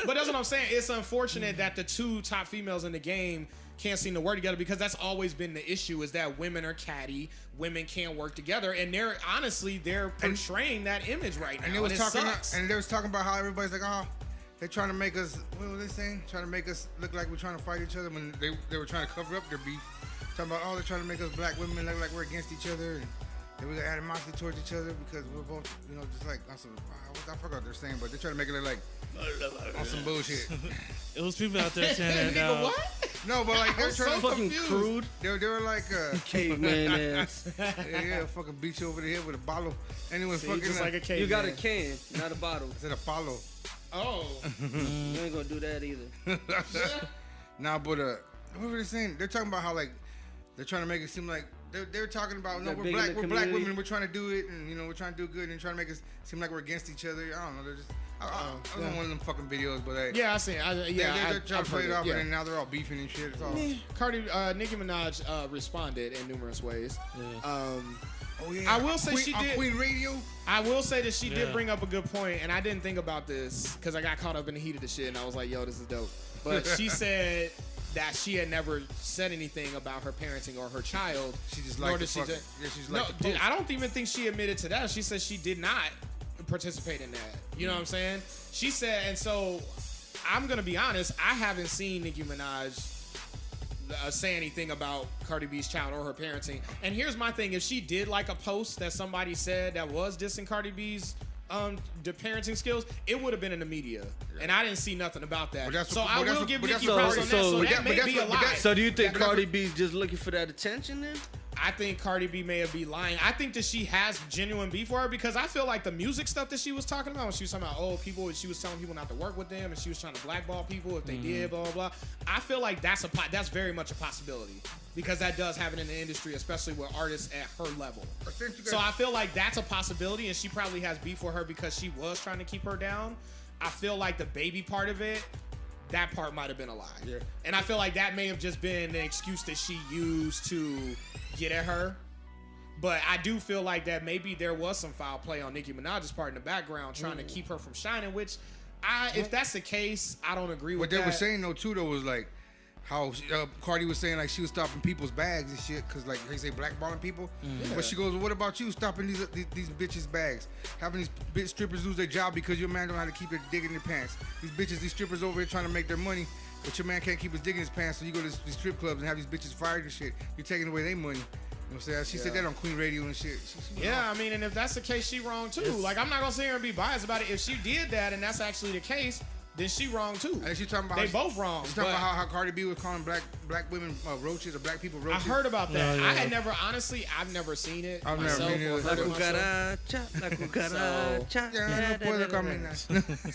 But that's what I'm saying. It's unfortunate that the two top females in the game can't seem to work together, because that's always been the issue, is that women are catty, women can't work together, and they're portraying that image right now. And they was talking about how everybody's like, oh, They're trying to make us. What were they saying? Trying to make us look like we're trying to fight each other when they were trying to cover up their beef. Talking about they're trying to make us black women look like we're against each other and we got animosity towards each other because we're both, just like on some. I forgot what they're saying, but they're trying to make it look like on some bullshit. It was people out there saying that. What? No, but like they're trying to fucking crude. They were like Caveman ass. yeah, fucking beat you over the head with a bottle. Anyway, See, fucking just like a caveman. You got a can, not a bottle. I said Apollo. Oh. You ain't gonna do that either. Nah, but what were they saying? They're talking about how like they're trying to make it seem like they're talking about no, we're black women, we're trying to do it, and we're trying to do good, and trying to make us seem like we're against each other. I don't know. They're just I was on one of them fucking videos, but yeah, I seen. They're trying to play it off, and then now they're all beefing and shit. It's all. Nicki Minaj responded in numerous ways. Yeah. Oh yeah. I will say she on did. Queen Radio. I will say that she did bring up a good point, and I didn't think about this because I got caught up in the heat of the shit, and I was like, "Yo, this is dope." But she said that she had never said anything about her parenting or her child. She just liked she's like no, I don't even think she admitted to that. She said she did not participate in that. You know what I'm saying? She said, and so I'm gonna be honest. I haven't seen Nicki Minaj say anything about Cardi B's child or her parenting. And here's my thing: if she did like a post that somebody said that was dissing Cardi B's the parenting skills, it would have been in the media, and I didn't see nothing about that. So I will give Nicki props on that. So that may be a lie. So do you think Cardi B's just looking for that attention then? I think Cardi B may have been lying. I think that she has genuine beef for her because I feel like the music stuff that she was talking about when she was talking about people, she was telling people not to work with them, and she was trying to blackball people if they did, blah blah blah. I feel like that's very much a possibility because that does happen in the industry, especially with artists at her level. So I feel like that's a possibility, and she probably has beef for her because she was trying to keep her down. I feel like the baby part of it, that part might have been a lie. Yeah. And I feel like that may have just been the excuse that she used to get at her. But I do feel like that maybe there was some foul play on Nicki Minaj's part in the background trying to keep her from shining, which if that's the case, I don't agree with that. What they were saying though too was like how Cardi was saying like she was stopping people's bags and shit because like they say blackballing people. But she goes, well, what about you stopping these bitches' bags? Having these bitch strippers lose their job because your man don't know how to keep their dick in their pants. These strippers over here trying to make their money, but your man can't keep his dick in his pants, so you go to these strip clubs and have these bitches fired and shit. You're taking away their money. You know what I'm saying? She said that on Queen Radio and shit. I mean, and if that's the case, she wrong too. Like, I'm not gonna sit here and be biased about it. If she did that and that's actually the case, then she wrong too. And she talking about they both wrong. She's talking about how Cardi B was calling black women roaches or black people roaches. I heard about that. I had never, honestly, I've never seen it. I've never seen it. So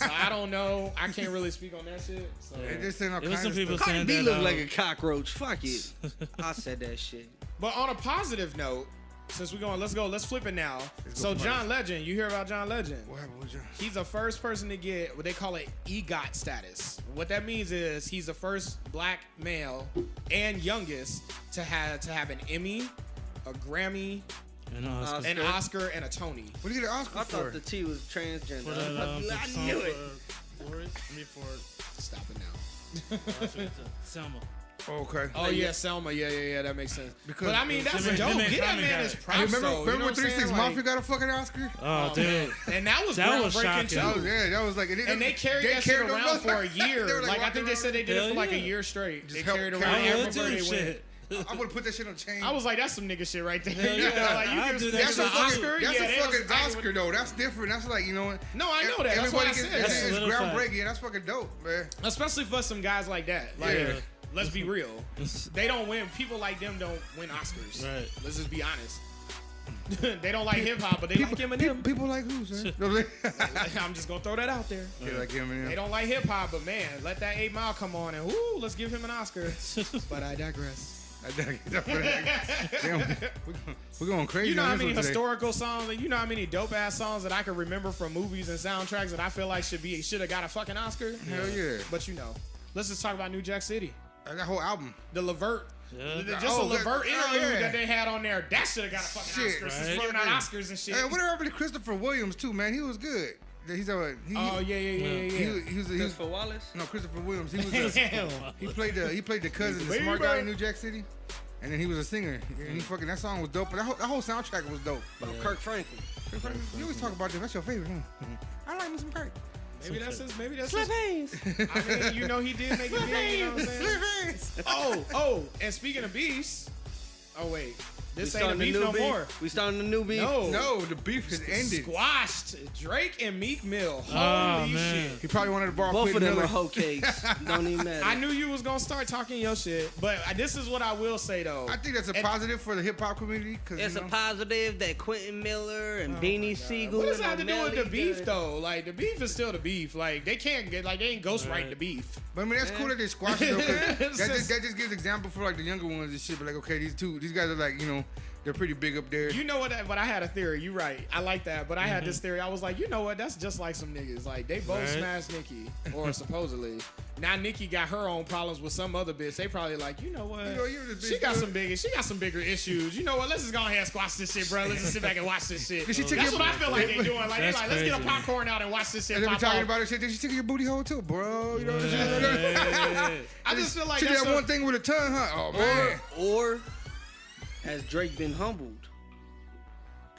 I don't know. I can't really speak on that shit. So. It was some people Cardi saying B that look like a cockroach. Fuck it. I said that shit. But on a positive note, since we're going, let's flip it now. So John Legend, you hear about John Legend? What happened with John? He's the first person to get what they call it EGOT status. What that means is he's the first black male and youngest to have an Emmy, a Grammy, an Oscar, and a Tony. What did you get an Oscar for? I thought the T was transgender. I knew it. Stop it now. Selma. Okay. Oh yeah, Selma. Yeah. That makes sense. Because but I mean, that's dope. Get that man his props. Remember when 3 6 Mafia got a fucking Oscar? Oh, dude. And that was shocking too. That was like. And they carried that shit around for a year. Like I think they said they did it for like a year straight. They carried it around every birthday win. I'm gonna put that shit on chain. I was like, that's some nigga shit right there. Like, that's a fucking Oscar though. That's different. That's like, No, I know that. That's what I said. It's groundbreaking. That's fucking dope, man. Especially for some guys like that. Like, let's be real. They don't win. People like them don't win Oscars. Right. Let's just be honest. They don't like hip hop, but they like Eminem. People like who, sir? I'm just gonna throw that out there. They like Eminem. They don't like hip hop, but man, let that 8 Mile come on and let's give him an Oscar. But I digress. Damn, we're going crazy. You know how many historical songs, and you know how many dope ass songs that I can remember from movies and soundtracks that I feel like should have got a fucking Oscar. Hell yeah. But let's just talk about New Jack City. That whole album. The Levert. Yeah. Just a Levert interlude that they had on there. That should have got a fucking Oscar. Since giving out Oscars and shit. Hey, whatever happened to Christopher Williams too, man? He was good. He's yeah. He was Christopher Wallace? No, Christopher Williams. He was he played the cousin, the smart guy in New Jack City, and then he was a singer. And he fucking that song was dope. But that whole soundtrack was dope. Kirk Franklin. You always talk about that. That's your favorite, huh? I like me some Kirk. Maybe that's Slip his. hands. I mean, you know he did make it big. You know what I'm saying? Oh, and speaking of beefs. Oh wait, this ain't a beef no more. We starting a new beef. No, the beef has ended. Squashed. Drake and Meek Mill. Oh, Holy man. shit. He probably wanted to borrow Both Quentin of them Miller. are hoe cakes. Don't even matter. I knew you was gonna start talking your shit, but this is what I will say though. I think that's a And- positive for the hip hop community. Cause, It's you a know, positive that Quentin Miller and Beanie Siegel. What does that have and to do with the O'Malley beef did. though? Like the beef is still the beef. Like they can't get they ain't ghostwriting the beef. But I mean, that's cool that they squash it though. 'Cause It's that just gives example for like the younger ones and shit. But like, okay, these guys are like, you know, they're pretty big up there. You know what? But I had a theory. You right. I like that. But I had this theory. I was like, you know what? That's just like some niggas. Like they both Right. smashed Nicki, or supposedly. Now Nicki got her own problems with some other bitch. They probably like, you know what? You know, you're the She bitch, got dude. some bigger issues. You know what? Let's just go ahead and squash this shit, bro. Let's just sit back and watch this shit. Did she That's take your- what I feel like they doing. Like they That's like, let's get a crazy. popcorn out and watch this shit. And they be Pop talking off. about it. Shit, did she take your booty hole too, bro? You know what I'm Yeah. saying? I just feel like She did that's that a- one thing with a tongue, huh? Oh man. Or has Drake been humbled?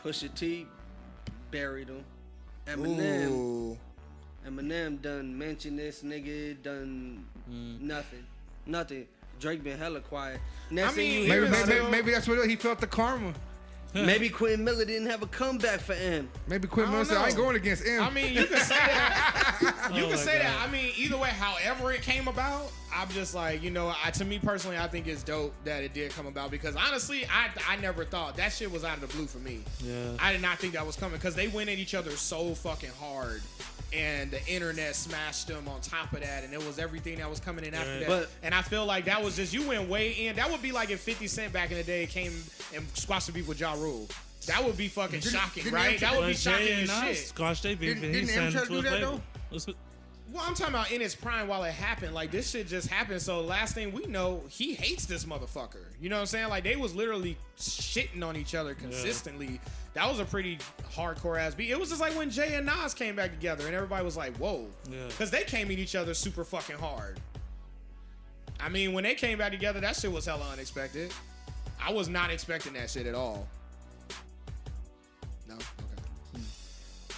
Pusha T buried him. Eminem done mentioned this nigga, done nothing. Drake been hella quiet. Next thing you hear Maybe that's what he felt the karma. maybe Quentin Miller didn't have a comeback for him. Maybe Quentin Miller said, I ain't know. going against him. I mean, you can say that. You Oh can my say that. God. I mean, either way, however it came about, I'm just like, you know, to me personally, I think it's dope that it did come about because honestly, I never thought that shit was out of the blue for me. Yeah. I did not think that was coming because they went at each other so fucking hard. And the internet smashed them on top of that, and it was everything that was coming in after that. But- and I feel like that was just, you went way in. That would be like if 50 Cent back in the day came and squashed the beef with Ja Rule. That would be fucking shocking, didn't right? That would be But shocking Jay as and Nas shit. squashed their beef, and he Didn't sent Em it try to to his do that, label. Well, I'm talking about in his prime while it happened. Like, this shit just happened. So, last thing we know, he hates this motherfucker. You know what I'm saying? Like, they was literally shitting on each other consistently. That was a pretty hardcore ass beat. It was just like when Jay and Nas came back together and everybody was like, whoa. Yeah. Because they came at each other super fucking hard. I mean, when they came back together, that shit was hella unexpected. I was not expecting that shit at all. No? Okay.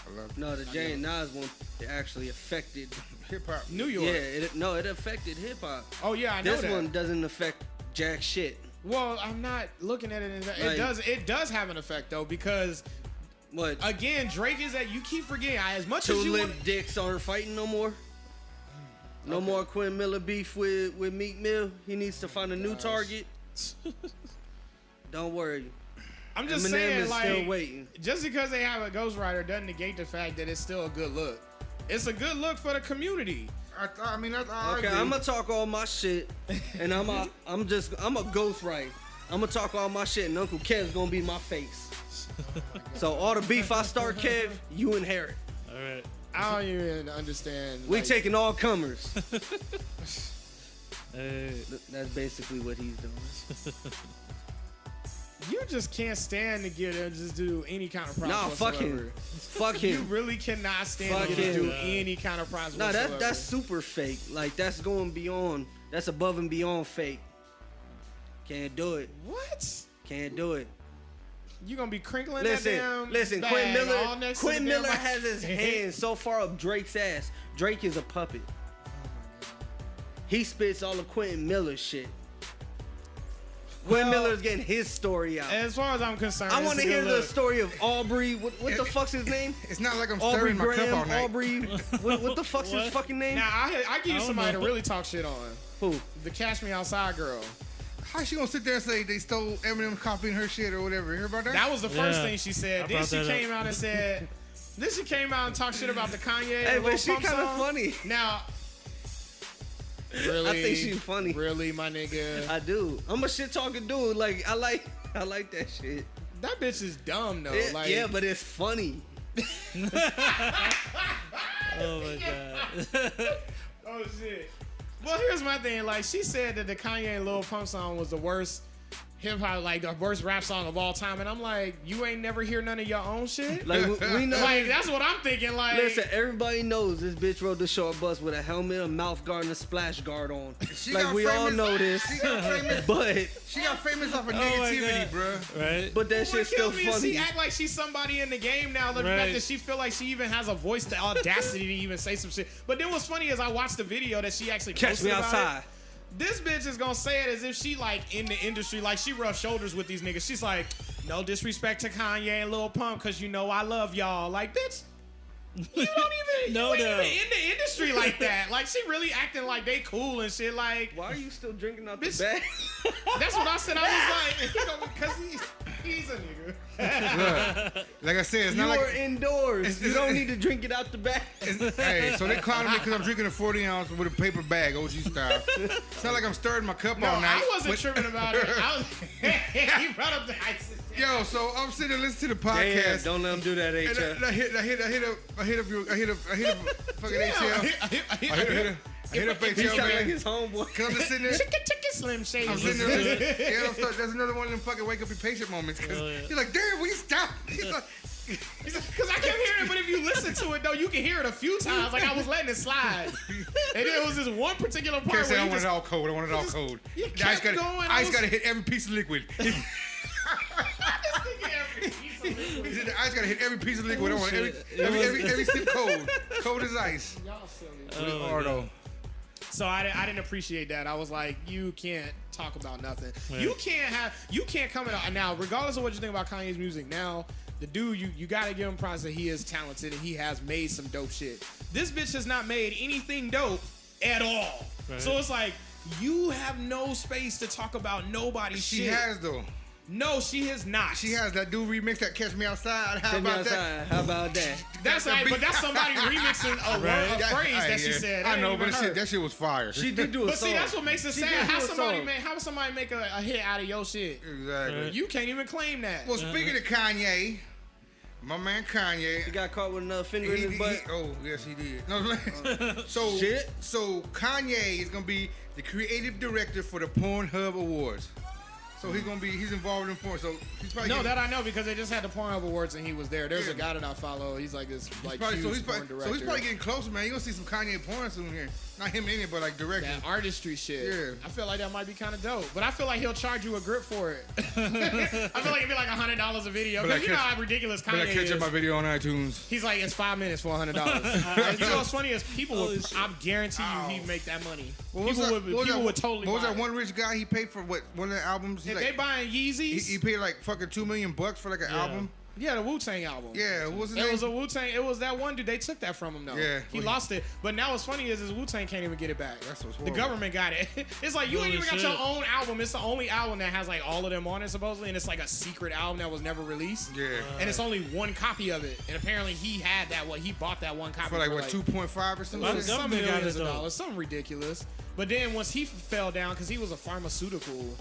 I love No, the Jay and Nas one actually affected. hip hop. New York. Yeah, it affected hip hop. Oh, yeah, I know This that. one doesn't affect jack shit. Well, I'm not looking at it in that. Like- It does have an effect though because What? again, Drake is that you keep forgetting as much Two as you lip want, dicks aren't fighting no more. No more Quentin Miller beef with Meek Mill. He needs to find a new target. Don't worry. I'm just Eminem saying is like still waiting. just because they have a ghostwriter doesn't negate the fact that it's still a good look. It's a good look for the community. I mean, I Okay, agree. I'm gonna talk all my shit, and I'm a ghostwriter. I'm gonna talk all my shit, and Uncle Kev's gonna be my face. So all the beef I start, Kev, you inherit. All right. I don't even understand. We like, taking all comers. Hey. That's basically what he's doing. You just can't stand to get and just do any kind of props Nah, fuck whatsoever. him. Fuck You him. really cannot stand Fuck to just do him. any kind of props Nah, whatsoever. that's super fake. Like that's going beyond. That's above and beyond fake. Can't do it. What? Can't do it. You gonna be crinkling Listen, that damn listen. bag Quentin all Miller. next Quentin to the Miller damn has his hand so far up Drake's ass. Drake is a puppet. He spits all of Quentin Miller's shit. Quentin Well, Miller's getting his story out. As far as I'm concerned, I it's want a to hear good the look. story of Aubrey. What the fuck's his name? It's not like I'm Aubrey stirring my cup all Graham. night. Aubrey. What the fuck's his What? fucking name? Now I give you I don't somebody know. to really talk shit on. Who? The Cash Me Outside girl. How she gonna sit there and say they stole Eminem copying her shit or whatever? Hear about that? That was the first Yeah. thing she said. I Then brought she that came up. out and said. Then she came out and talked shit about the Kanye. Hey, and Lil but she Pump kind of song. funny. Now, really, I think she's funny. Really, my nigga. I do. I'm a shit talking dude. Like I like that shit. That bitch is dumb though. Yeah, like, yeah, but it's funny. Oh my god. oh shit. Well, here's my thing. Like she said that the Kanye and Lil Pump song was the worst hip hop, like the worst rap song of all time, and I'm like, you ain't never hear none of your own shit. Like we know. Like that's what I'm thinking. Like, Listen, everybody knows this bitch rode the short bus with a helmet, a mouth guard, and a splash guard on. Like we all know this. But she got famous off of negativity, bro. Right. but that shit's still kills me is funny. she act like she's somebody in the game now. The fact that she feel like she even has a voice, the audacity to even say some shit. But then what's funny is I watched the video that she actually Catch posted me about outside. it. This bitch is gonna say it as if she like in the industry, like she rubs shoulders with these niggas. She's like, no disrespect to Kanye and Lil Pump, cause you know I love y'all. Like, bitch, you don't even, you ain't even in the industry like that. Like, she really acting like they cool and shit. Like, Why are you still drinking out Bitch. the bag? that's what I said. I was like, cause he's a nigga. Look, like I said, it's You not are like. indoors. You don't need to drink it out the bag. Hey, so they clowning me because I'm drinking a 40 ounce with a paper bag, OG style. It's not like I'm stirring my cup No, all night. I wasn't tripping about it. He brought up the ice. Yo, so I'm sitting there listening to the Damn, podcast. don't let him do that, And HF. I hit up fucking ATL. I hit up He ATL, sound like man. his homeboy. Cause I'm just sitting there. Chicken Slim Shady. I'm sitting there. Yeah, that's another one of them fucking wake up be patient moments. Cause Oh, yeah. he's like, damn, will you stop? He's like, Because I kept hearing it, but if you listen to it, though, you can hear it a few times. Like, I was letting it slide. And then it was this one particular part can't say where I he want just... it all cold. I want it all cold. you The kept going. ice gotta hit every piece of liquid. He Every said the ice gotta hit every piece of liquid. I want shit. every sip cold. Cold as ice. Y'all silly. Oh, my Hard God. though. So I didn't appreciate that. I was like, you can't talk about nothing. Right. You can't come in now, regardless of what you think about Kanye's music. Now, the dude, you gotta give him props that he is talented and he has made some dope shit. This bitch has not made anything dope at all. Right. So it's like you have no space to talk about nobody's She shit. has though. No, she has not. She has that dude remix that Catch Me Outside. How Take me about that? outside. How about that? That's that right, beat- but that's somebody remixing a, Right. a phrase that Hey, she yeah. said. I That know, ain't but even her. that shit was fire. She did do a But song. see, that's what makes it She sad. did do How a song. somebody make a hit out of your shit? Exactly. Right. You can't even claim that. Well, speaking of Kanye, my man Kanye. He got caught with another finger in his butt. Oh, yes, he did. No, so Shit. So Kanye is gonna be the creative director for the Pornhub Awards. So he's involved in porn. So he's probably No, getting- that I know because they just had the Pornhub Awards and he was there. There's Yeah. a guy that I follow. He's like this like probably, huge porn director. so he's probably getting closer, man. You're gonna see some Kanye porn soon here. Not him in it, but like directing. that artistry shit. Yeah. I feel like that might be kind of dope. But I feel like he'll charge you a grip for it. I feel like it'd be like $100 a video. But Because I you know catch- how ridiculous But I Kanye catch up is. my video on iTunes. He's like, it's 5 minutes for $100. You know what's funny is people Holy would, shit. I guarantee you he'd make that money. What was People that- would, what was people that- would totally What was buy that it. one rich guy? He paid for what? One of the albums. He's If like, they buying Yeezys, he paid like fucking $2 million for like an Yeah. album. yeah, the Wu-Tang album. Yeah, what was his It name? was a Wu-Tang. It was that one dude. They took that from him though. Yeah. He lost it. But now what's funny is Wu-Tang can't even get it back. That's what's The horrible. government got it. It's like you ain't Holy even got shit. your own album. It's the only album that has like all of them on it supposedly, and it's like a secret album that was never released. Yeah. And it's only one copy of it. And apparently he had that one. He bought that one copy For like what, 2.5 or it something? was The some government got millions it, of though. dollars, something ridiculous. But then once he fell down, because he was a pharmaceutical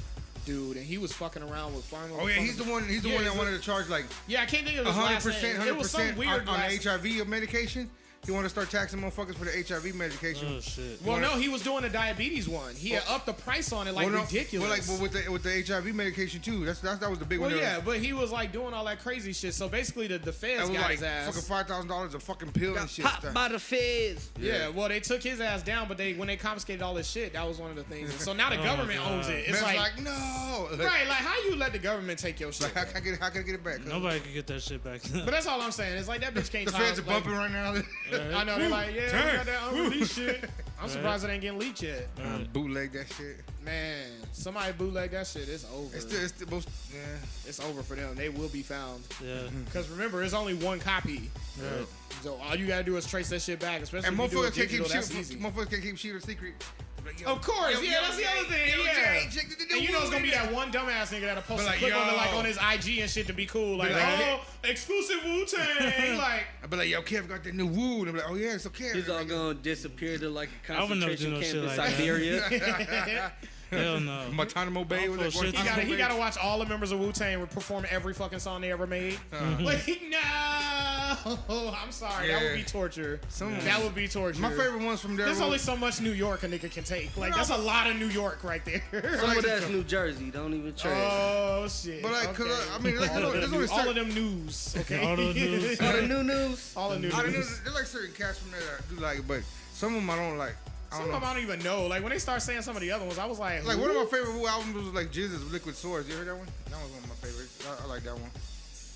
dude, and he was fucking around with pharma. Oh yeah, he's the one. He's the Yeah, one that he's wanted to charge like Yeah, I can't think of his last 100%, name. It was some 100% weird on last- HIV medication. He wanted to start taxing motherfuckers for the HIV medication. Oh shit. Well, no, he was doing a diabetes one. He had upped the price on it like Well, no, ridiculous. Well, like with the HIV medication too. That was the big Well, one. yeah, but he was like doing all that crazy shit. So basically, the that feds was got like his ass. fucking $5,000 a fucking pill and Got shit. popped by the feds. Yeah, well, they took his ass down, but when they confiscated all this shit, that was one of the things. And so now the Oh, government God. owns it. It's Man's like, like no, right, like how you let the government take your shit? Like, how can I get it back? Nobody could get that shit back. But that's all I'm saying. It's like that bitch can't The talk. feds are like- bumping right now. I know they're like, yeah, we got that unreleased shit. I'm surprised it ain't getting leaked yet. Bootleg that shit. Man, somebody bootleg that shit. It's over. It's the most. Yeah. It's over for them. They will be found. Yeah. Because remember, it's only one copy. Right. So all you gotta do is trace that shit back. Especially And if you do motherfuckers it can't keep digital, that's shit. easy. Motherfuckers can't keep shit a secret. Like, yo, Of course, yo, yeah, yo, that's the Jay, other thing. yo, Yeah, Jay, check the and you know it's gonna be Wu-Tang. that one dumbass nigga that'll post Be a like, clip on, yo. like on his IG and shit to be cool, like, Be like, oh, exclusive Wu-Tang, like. I be like, yo, Kev got that new Wu. And I'm like, oh yeah, it's okay. He's all gonna disappear to like a I would never do concentration no camp shit in like that. Siberia. Hell no. Guantanamo Bay. I'll Was post that shit. Guantanamo He Bay? gotta watch all the members of Wu-Tang perform every fucking song they ever made. Like, no. Oh, I'm sorry. That would be torture. That would be torture. My favorite ones from there. There's only so much New York a nigga can take. Like, that's a lot of New York right there. Some of that's New Jersey. Don't even trade. Oh, shit. But like, okay. cause I mean, like, there's only all of them news. Okay. All the news. All the new news. All the new news. There's like certain cats from there that I do like, but some of them I don't like. Some of them I don't even know. Like when they start saying some of the other ones, I was like, Like one of my favorite Who albums was like Jizz's Liquid Swords. You heard that one? That was one of my favorites. I like that one.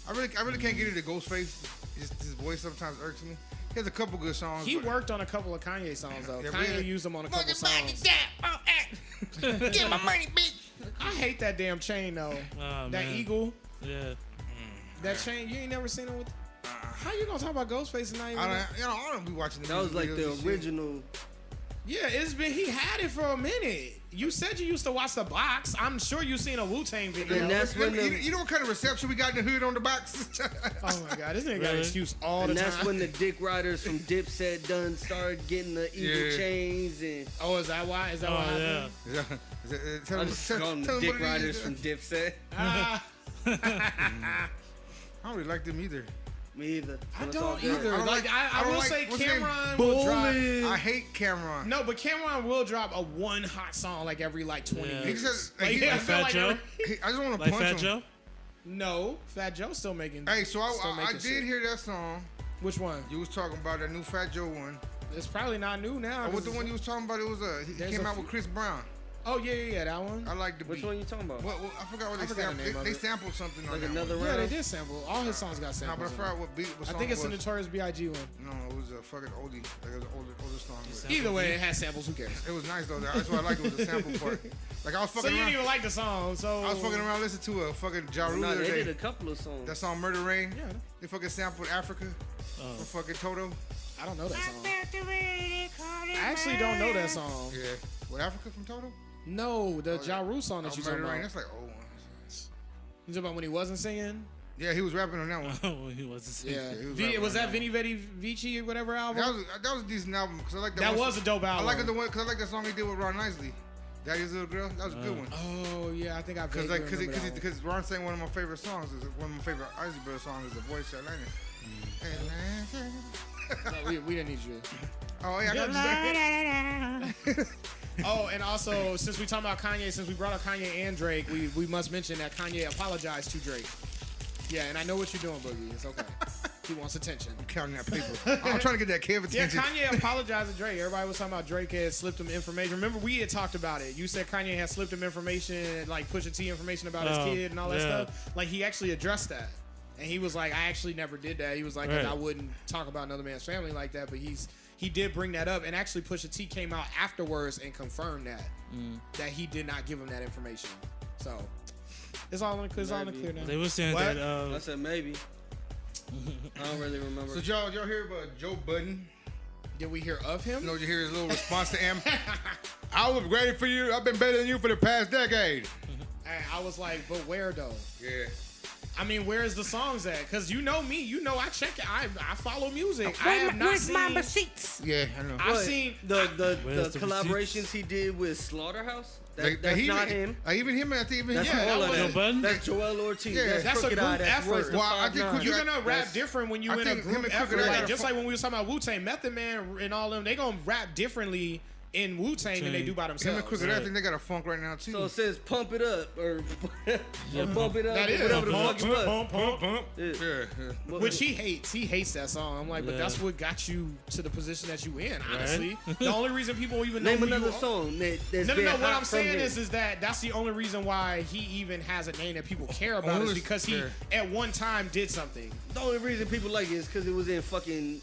I really can't get into Ghostface. His voice sometimes irks me. He has a couple good songs. He worked on a couple of Kanye songs though. Yeah, Kanye used them on a couple songs. Get my money, bitch. I hate that damn chain though. Oh, That man. eagle. Yeah. That chain. You ain't never seen it with. How you gonna talk about Ghostface and not even? I don't be watching the That was like music the videos and shit. original. Yeah, it's been. He had it for a minute. You said you used to watch the box. I'm sure you seen a Wu-Tang video. And that's when You know what kind of reception we got in the hood on the box? Oh my god, this nigga got an Really? excuse all the And time. that's when the dick riders from Dipset done started getting the eagle Yeah. chains and. Oh, is that why? Is that why? Oh, yeah. Tell I them- just tell- call them tell the them dick what it is. riders from Dipset. Ah, I don't really like them either. Me either. I So it's all don't good. either. I don't Like like- I I don't will like- say, what's his name? Cameron will drop. I hate Cameron. No, but Cameron will drop a one hot song like every like 20 Yeah. He years. just, Like, he- I Like feel Fat like Joe? I just want to Like punch Fat him. Joe? No, Fat Joe's still making. Hey, so still I making did shit. hear that song. Which one? You was talking about that new Fat Joe one. It's probably not new now. What 'cause the one you was talking about? It was he There's came a out with Chris Brown. Oh yeah, that one. I like the beat. Which one you talking about? What, I forgot what I they forgot the sampled. name of They it. sampled something on Like that another one. Yeah, they round? did sample. All his songs got Nah, samples. but I in forgot it. what beat. What I song think it's it the was. Notorious B.I.G. one. No, it was a fucking oldie. Like it was an older song. Either way, it has samples. Who cares? It was nice though. That's what I liked. It was the sample part. Like I was So fucking you didn't around. even like the song. So I was fucking around listening to a fucking Ja Rule Nah, the they other did day. a couple of songs. That song Murder Rain. Yeah, They fucking sampled Africa for fucking Toto. I don't know that song. I actually don't know that song. Yeah. What, Africa from Toto? No, the Ja Rule song that you talking Murder Rain. about. That's like old one. You talking about when he wasn't singing? Yeah, he was rapping on that one. Oh, he wasn't. Yeah. he was V- rapping was on that Vinny Vetti Vici or whatever album? That was a decent album because I like that. That one was song. a dope album. I like the one because I like that song he did with Ron Isley. Daddy's Little Girl. That was a good one. Oh yeah, I think I Because vaguely remember that one. because Ron sang one of my favorite songs. Is one of my favorite Isley Brothers songs is the voice Atlanta. No, we didn't need you. Oh yeah, I got Oh, and also since we talking about Kanye, since we brought up Kanye and Drake, we must mention that Kanye apologized to Drake. Yeah, and I know what you're doing, Boogie. It's okay. He wants attention. I'm counting that paper. I'm trying to get that Kev Yeah, attention. Kanye apologized to Drake. Everybody was talking about Drake had slipped him information. Remember, we had talked about it. You said Kanye had slipped him information, like Pusha T information about his kid and all that yeah. stuff. Like, he actually addressed that. And he was like, I actually never did that. He was like, Right. I wouldn't talk about another man's family like that. But he did bring that up. And actually, Pusha T came out afterwards and confirmed that he did not give him that information. So, it's all in the clear now. They were saying What? that. I said maybe. I don't really remember. So y'all hear about Joe Budden? Did we hear of him? You know, you hear his little response to him. I was ready for you. I've been better than you for the past decade. And I was like, but where though? Yeah. I mean, where's the songs at? Because you know me. You know I check it. I follow music. I have not seen... Yeah, I know. I've What? seen... the Where's the collaborations he did with Slaughterhouse. Like, That's he not even, him. Even him, I think even That's him. Yeah, all that of was- them. Joe Budden? That's Joel Ortiz. Yeah. That's That's a Crooked group Eye. That's effort. Royce the Well, I 5'9". think Crooked You're Eye- gonna rap That's- different when you I in a think him group and effort. Crooked Eye Like, got a just fun- like when we was talking about Wu-Tang, Method Man and all them, they gonna rap differently in Wu-Tang than they do by Him and themselves. Crooked Eye, I think they got a funk right now too. So it says pump it up or bump it up That or is. whatever the Pump, fuck it was. pump, pump, pump. Yeah. Which he hates. He hates that song. I'm like, but Yeah. that's what got you to the position that you in, honestly. The only reason people even know Name who you another are- song that's No. been What hot I'm from saying him. is that that's the only reason why he even has a name that people care about is Only- because he yeah. at one time did something. The only reason people like it is because it was in fucking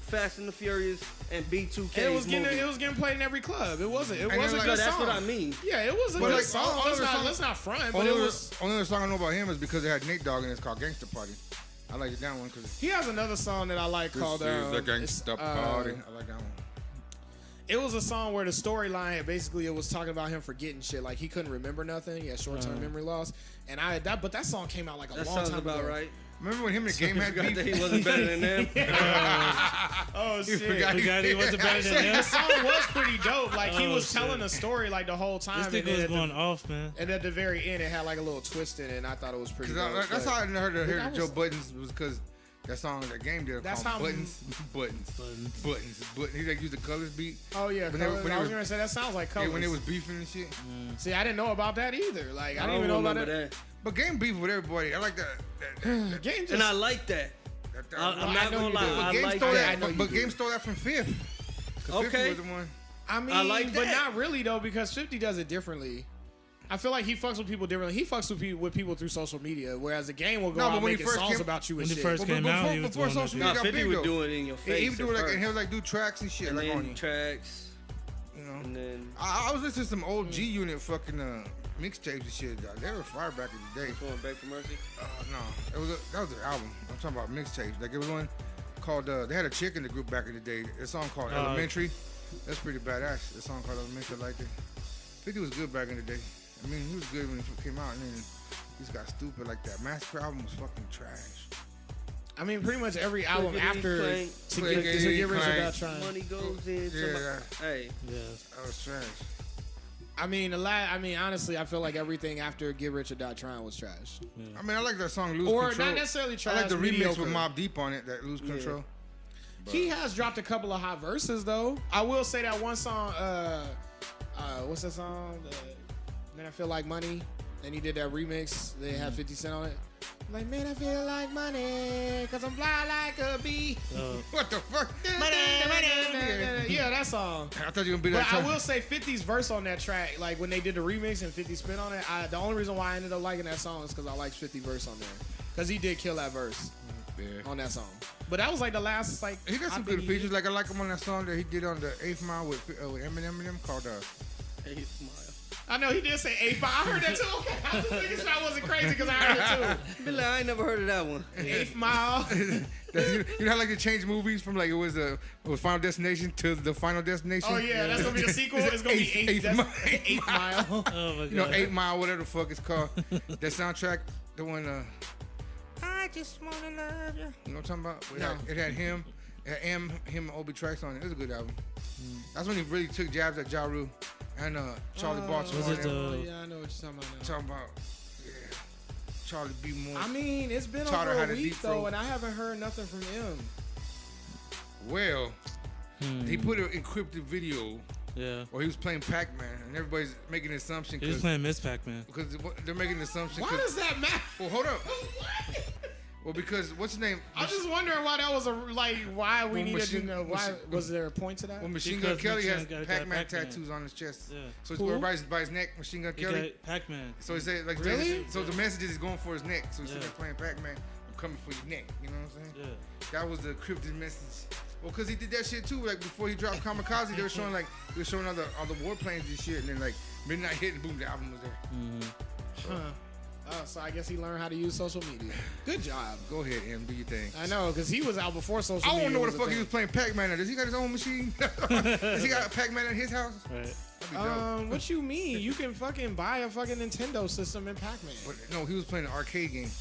Fast and the Furious and B2K. It was getting played in every club. It was a then, good like- No, song. that's what I mean. Yeah, it was a But, good like, song. all Let's other not, songs- let's not front, but it was. Only other song I know about him is because they had Nate Dogg and it's called Gangsta Party. I like that one because He has another song that I like called the it's, Gangsta Party. I like that one. It was a song where the storyline basically it was talking about him forgetting shit. Like he couldn't remember nothing. He had short-term memory loss. And but that song came out like a That long sounds time about ago. right. Remember when him and Game had Forgot that beef? he wasn't better than them. Oh shit. forgot We got it. What's better than The him? song was pretty dope. Like he Oh, was shit. telling a story like the whole time. This and nigga then was at the- going off, man. And at the very end, it had like a little twist in it, and I thought it was pretty Because dope. that's but- how I heard I the Joe was- Buttons was because That song, that game did That's called how- buttons. He like used the colors beat. Oh yeah, When they- Colors. when I they was was- gonna say that sounds like Colors. Yeah, when they was beefing and shit. See, I didn't know about that either. Like I I didn't don't even know about remember it. that. But game beef with everybody. I like that. Game just. And I like that. I'm I not know gonna you lie. do. But I Game like stole that. I know that. you But do. Game stole that from Fifth. 'Cause 50 Okay. was the one. I mean, like but that. not really though, because 50 does it differently. I feel like he fucks with people differently. He fucks with people through social media, whereas the game will go No, out but when he making first songs came- about you and when he shit. first came out, he was before doing that social shit. media Nah, got 50 big would though. do it in your face. He would do at it like, first. and he would like do tracks and shit and like on then you. tracks, You know. and then I was listening to some old G Unit fucking mixtapes and shit. They were fire back in the day. going back to Mercy. No, that was their album. I'm talking about mixtapes. Like it was one called. They had a chick in the group back in the day. A song called Elementary. That's pretty badass. The song called Elementary, I liked it. 50 was good back in the day. I mean, he was good when he came out, and then he just got stupid like that. Massacre album was fucking trash. I mean, pretty much every album Clickety after clank, to clickety get Rich or clank. Die Trying. Money goes into Yeah, my. yeah. Hey, Yeah. That was trash. I mean, honestly, I feel like everything after Get Rich or Die Trying was trash. I mean, I like that song Lose Or Control. not necessarily I trash. like the remix mediocre. with Mobb Deep on it, that Lose Control. He has dropped a couple of hot verses though. I will say that one song. What's that song? Man, I Feel Like Money. And he did that remix. They had 50 Cent on it. Like, man, I feel like money, cause I'm fly like a bee. What the fuck? Yeah, that song. I thought you were gonna be But that I time. will say 50's verse on that track, like when they did the remix and 50 spin on it, the only reason why I ended up liking that song is because I liked 50 verse on there. Because he did kill that verse on that song. But that was like the last, like... He got some I good think features. Like I like him on that song that he did on the 8th Mile with Eminem and them called hey, smile. I know he did say 8 Mile. I heard that too. Okay, I was just making sure I wasn't crazy because I heard it Be like, I ain't never heard of that one. too. 8 Mile. You know how like they changed movies from like it was Final Destination to the Final Destination. Oh yeah, that's gonna be the sequel. It's gonna be 8 Eighth Mile. Oh my god. You know, 8 Mile, whatever the fuck it's called. That soundtrack, the one. I just wanna love you. You know what I'm talking about? It had him, him and Obi Tracks on it. It was a good album. That's when he really took jabs at Ja Rule and Charlie Baltimore. Was it Oh yeah, I know what you're talking about now. talking about? Yeah, Charlie B. More. I mean, it's been Taught her over how a to week deep throat. though, and I haven't heard nothing from him. Well, he put an encrypted video Yeah. where he was playing Pac-Man, and everybody's making an assumption He was because playing Miss Pac-Man. they're making an assumption. Why 'cause- does that matter? Well, hold up. Well, because what's his name? I'm just wondering why that was why we Well, needed to Machine- know. Why Machine- was there a point to that? Well, Machine Gun Because Kelly Machine has Gun got Pac-Man Pac-Man. tattoos on his chest. Yeah. So it's Who? everybody's by his neck. Machine Gun He Kelly. got Pac-Man. So he said like Really? So the message is going for his neck. So he's sitting Yeah. there playing Pac-Man. I'm coming for your neck. You know what I'm saying? Yeah. That was the encrypted message. Well, cause he did that shit too. Like before he dropped Kamikaze, they were showing all the warplanes and shit, and then like Midnight Hit and boom, the album was there. Huh. So I guess he learned how to use social media. Good job. Go ahead, M, do your thing. I know, because he was out before social I media. don't know what was the a fuck he thing. was playing Pac-Man at. Does he got his own machine? Does he got a Pac-Man at his house? Right. That'd be dope. What you mean? You can fucking buy a fucking Nintendo system in Pac-Man. But no, he was playing an arcade game.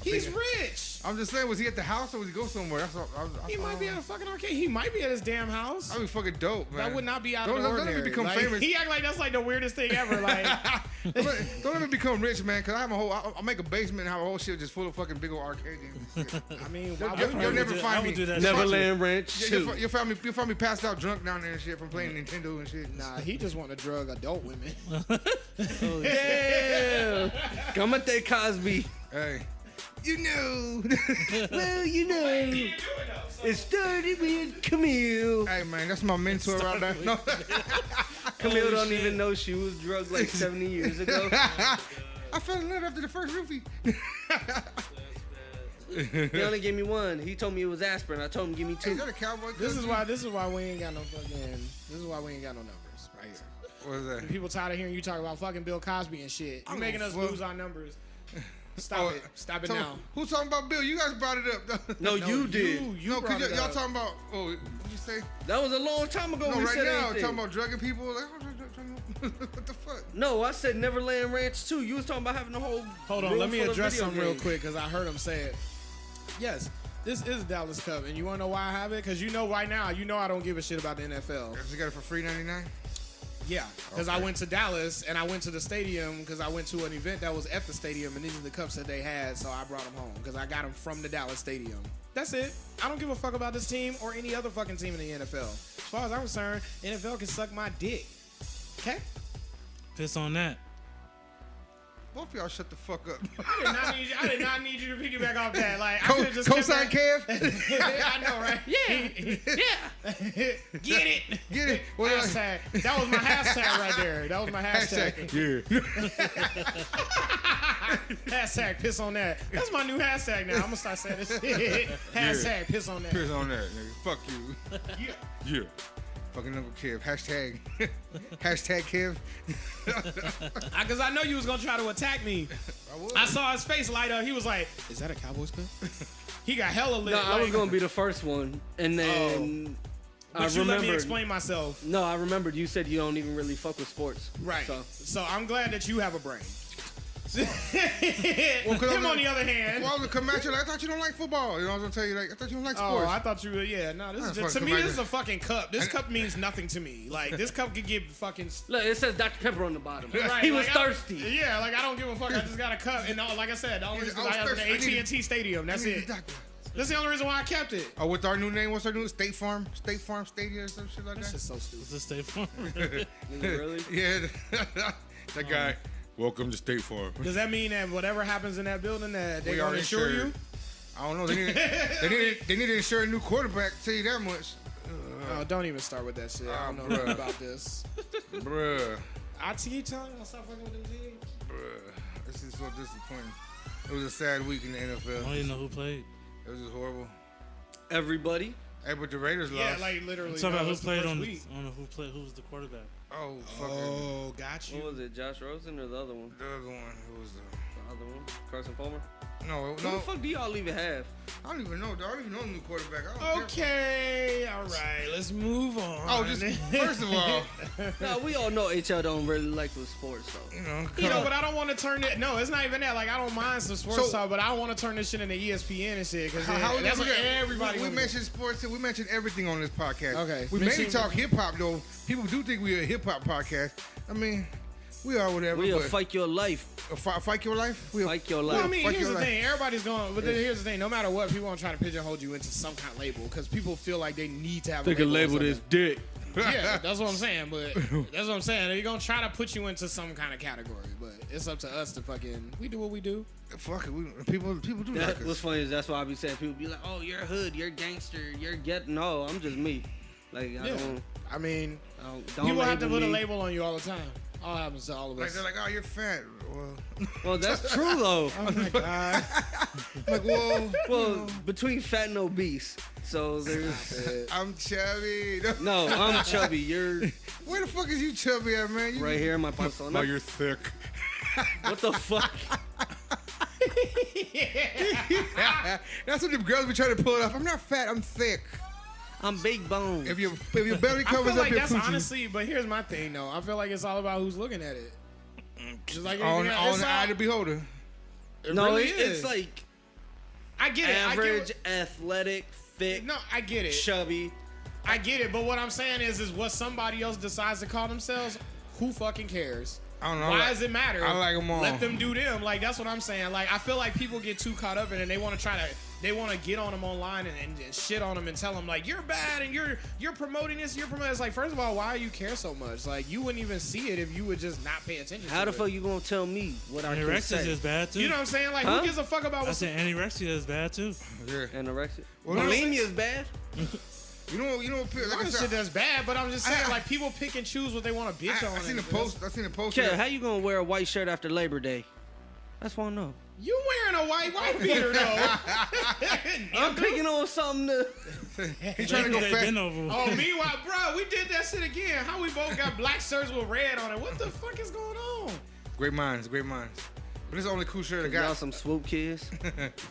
He's rich. I'm just saying, was he at the house or was he go somewhere? That's all. He might be at a fucking arcade. He might be at his damn house. That'd be fucking dope, man. That would not be out Don't of the let ordinary. me become Like, famous. He act like that's like the weirdest thing ever. Like, Don't let me become rich, man. Cause I have a whole. I'll make a basement and have a whole shit just full of fucking big old arcade games. And shit. I mean, You'll- why you'll- would you'll you? never find me. Do that Neverland Ranch Yeah, 2. you'll find me passed out drunk down there and shit from playing Nintendo and shit. Nah, he just want to drug adult women. Damn. Kamate Cosby. Hey, you know. Well, you know, it started with Camille. Hey, man, that's my mentor right there. No. Camille don't even know she was drugged like 70 years ago. I fell in love after the first roofie. He only gave me one. He told me it was aspirin. I told him give me Hey, is two. that a cowboy? This is why we ain't got no fucking. This is why we ain't got no numbers right here. What is that? People tired of hearing you talk about fucking Bill Cosby and shit. I You don't making us fuck- lose our numbers. Stop Oh, it. Stop it So, now. who's talking about Bill? You guys brought it up. No, you did. You No, brought cause it y'all up. talking about. Oh, what'd you say? That was a long time ago. No, we right said now anything. talking about drugging people. Like, what the fuck? No, I said Neverland Ranch too. You was talking about having a whole. Hold on, room let me full of address video something real games. quick because I heard him say it. Yes, this is Dallas Cup, and you want to know why I have it? Because you know right now, you know I don't give a shit about the NFL. You got it for free $99. Yeah, because I Okay. went to Dallas and I went to the stadium because I went to an event that was at the stadium and these are the cups that they had, so I brought them home because I got them from the Dallas stadium. That's it. I don't give a fuck about this team or any other fucking team in the NFL. As far as I'm concerned, NFL can suck my dick. Okay? Piss on that. Both of y'all shut the fuck up. I did not need you to piggyback off that. Like, I could just Cosign Kev? I know, right? Yeah. Get it. Get it. What else? Hashtag. That was my hashtag right there. That was my hashtag. Hashtag piss on that. That's my new hashtag now. I'm gonna start saying this shit. Hashtag piss on that. Piss on that, nigga. Fuck you. Yeah. Fucking Uncle Kev. Hashtag. Hashtag Kev. Because I know you was gonna try to attack me. I saw his face light up. He was like, "Is that a Cowboys cup?" He got hella lit. No, I was gonna be the first one, and then But I you let me remembered. explain myself. No, I remembered you said you don't even really fuck with sports. Right. So, So I'm glad that you have a brain. 'cause Him on the other hand. Well, I was gonna come at you like, I thought you don't like football. You know what I was gonna tell you? Like, I thought you don't like Oh, sports. I thought you were, yeah, no, this is fucking just, to me, come this is back a fucking cup. This cup means nothing to me. Like, this cup could give fucking... look, it says Dr. Pepper on the bottom. Right, He was like, thirsty. Yeah, like, I don't give a fuck. I just got a cup. And like I said, the only reason I was I have the thirsty. I needed- AT&T Stadium. That's I need it. the doctor. That's the only reason why I kept it. Oh, what's our new name? What's our new State Farm Stadium or some shit like That's that? just so stupid. It's a State Farm. Really? Yeah, that guy. Welcome to State Farm. Does that mean that whatever happens in that building that they We gonna are insure insured. you? I don't know. They need to insure a new quarterback. Tell you that much, Oh, don't even start with that shit. I don't know bruh. nothing about this. bruh. I keep telling you, I'll stop fucking with them teams. Bruh. This is so disappointing. It was a sad week in the I don't NFL. even know who played. It was just horrible. Everybody. Hey, but the Raiders Yeah, lost. like literally. I'm talking no, about who it's the played first on. week. I don't know who played. Who was the quarterback? Oh, fucking. Oh, got you. What was it, Josh Rosen or the other one? The other one. Who was the? The other one? Carson Palmer? No, Who the no. fuck do y'all even have? I don't even know. I don't even know the new quarterback. I don't care. Okay, all right, let's move on. Oh, just first of all, No, we all know HL don't really like with sports, though. You know, but I don't want to turn it. No, it's not even that. Like, I don't mind some sports So- talk, but I don't want to turn this shit into ESPN and shit. Because how that's what we- everybody We wanna do. mentioned sports. We mentioned everything on this podcast. Okay. We Mention- mainly talk hip hop though. People do think we're a hip hop podcast. I mean, we are whatever. We'll but fight your life. Fight your life. We'll Fight your Well, I life. mean, Fuck here's your the life. thing. Everybody's going, but then here's the thing. No matter what, people want to try to pigeonhole you into some kind of label because people feel like they need to have a label. or something. dick. Yeah, that's what I'm saying. But that's what I'm saying. They're gonna try to put you into some kind of category, but it's up to us to fucking. We do what we do. Fuck it. People do like What's us. funny is that's why I be saying people be like, "Oh, you're hood, you're gangster, you're get." No, I'm just me. Like I Yeah. don't. I mean, Don't people have to label put a me. label on you all the time. All happens to all of Like us. they're like, oh, you're fat. Well, Well, that's true though. Oh my god. like, whoa. Well, between fat and obese, so there's. I'm chubby. No, I'm chubby. You're Where the fuck is you chubby at, man? You, right here in my persona. you're thick. What the fuck? That's what the girls be trying to pull it off. I'm not fat. I'm thick. I'm big bone. If your belly I covers feel like up your that's coochie. honestly, but here's my thing though. I feel like it's all about who's looking at it. Just like on anything else, the eye of the beholder. it No, really it's is. like I get it. average, athletic, thick, No, I get it. chubby. I get it. But what I'm saying is what somebody else decides to call themselves. Who fucking cares? I don't know. Why does it matter? I like 'em all. Let them do them. Like that's what I'm saying. Like I feel like people get too caught up in it and they want to get on them online and shit on them and tell them like you're bad and you're promoting this, you're promoting. It's like first of all, why do you care so much? Like you wouldn't even see it if you would just not pay attention. How to the it. fuck you gonna tell me what I can Anorexia say? is bad too. You know what I'm saying? Like Huh? who gives a fuck about I what's said anorexia is bad too. Yeah. Anorexia. Well, Bulimia is bad. You know, a like lot I of shit said, that's bad? But I'm just saying I- like people pick and choose what they want to bitch on. I seen and a post. I seen a post. Kev, how you gonna wear a white shirt after Labor Day? That's what I know. You wearing a white beater though? I'm picking on something to. He trying to go They fat. been over. Oh, meanwhile, bro, we did that shit again. How we both got black shirts with red on it? What the fuck is going on? Great minds, great minds. But it's the only cool shirt I Y'all got. some swoop kids.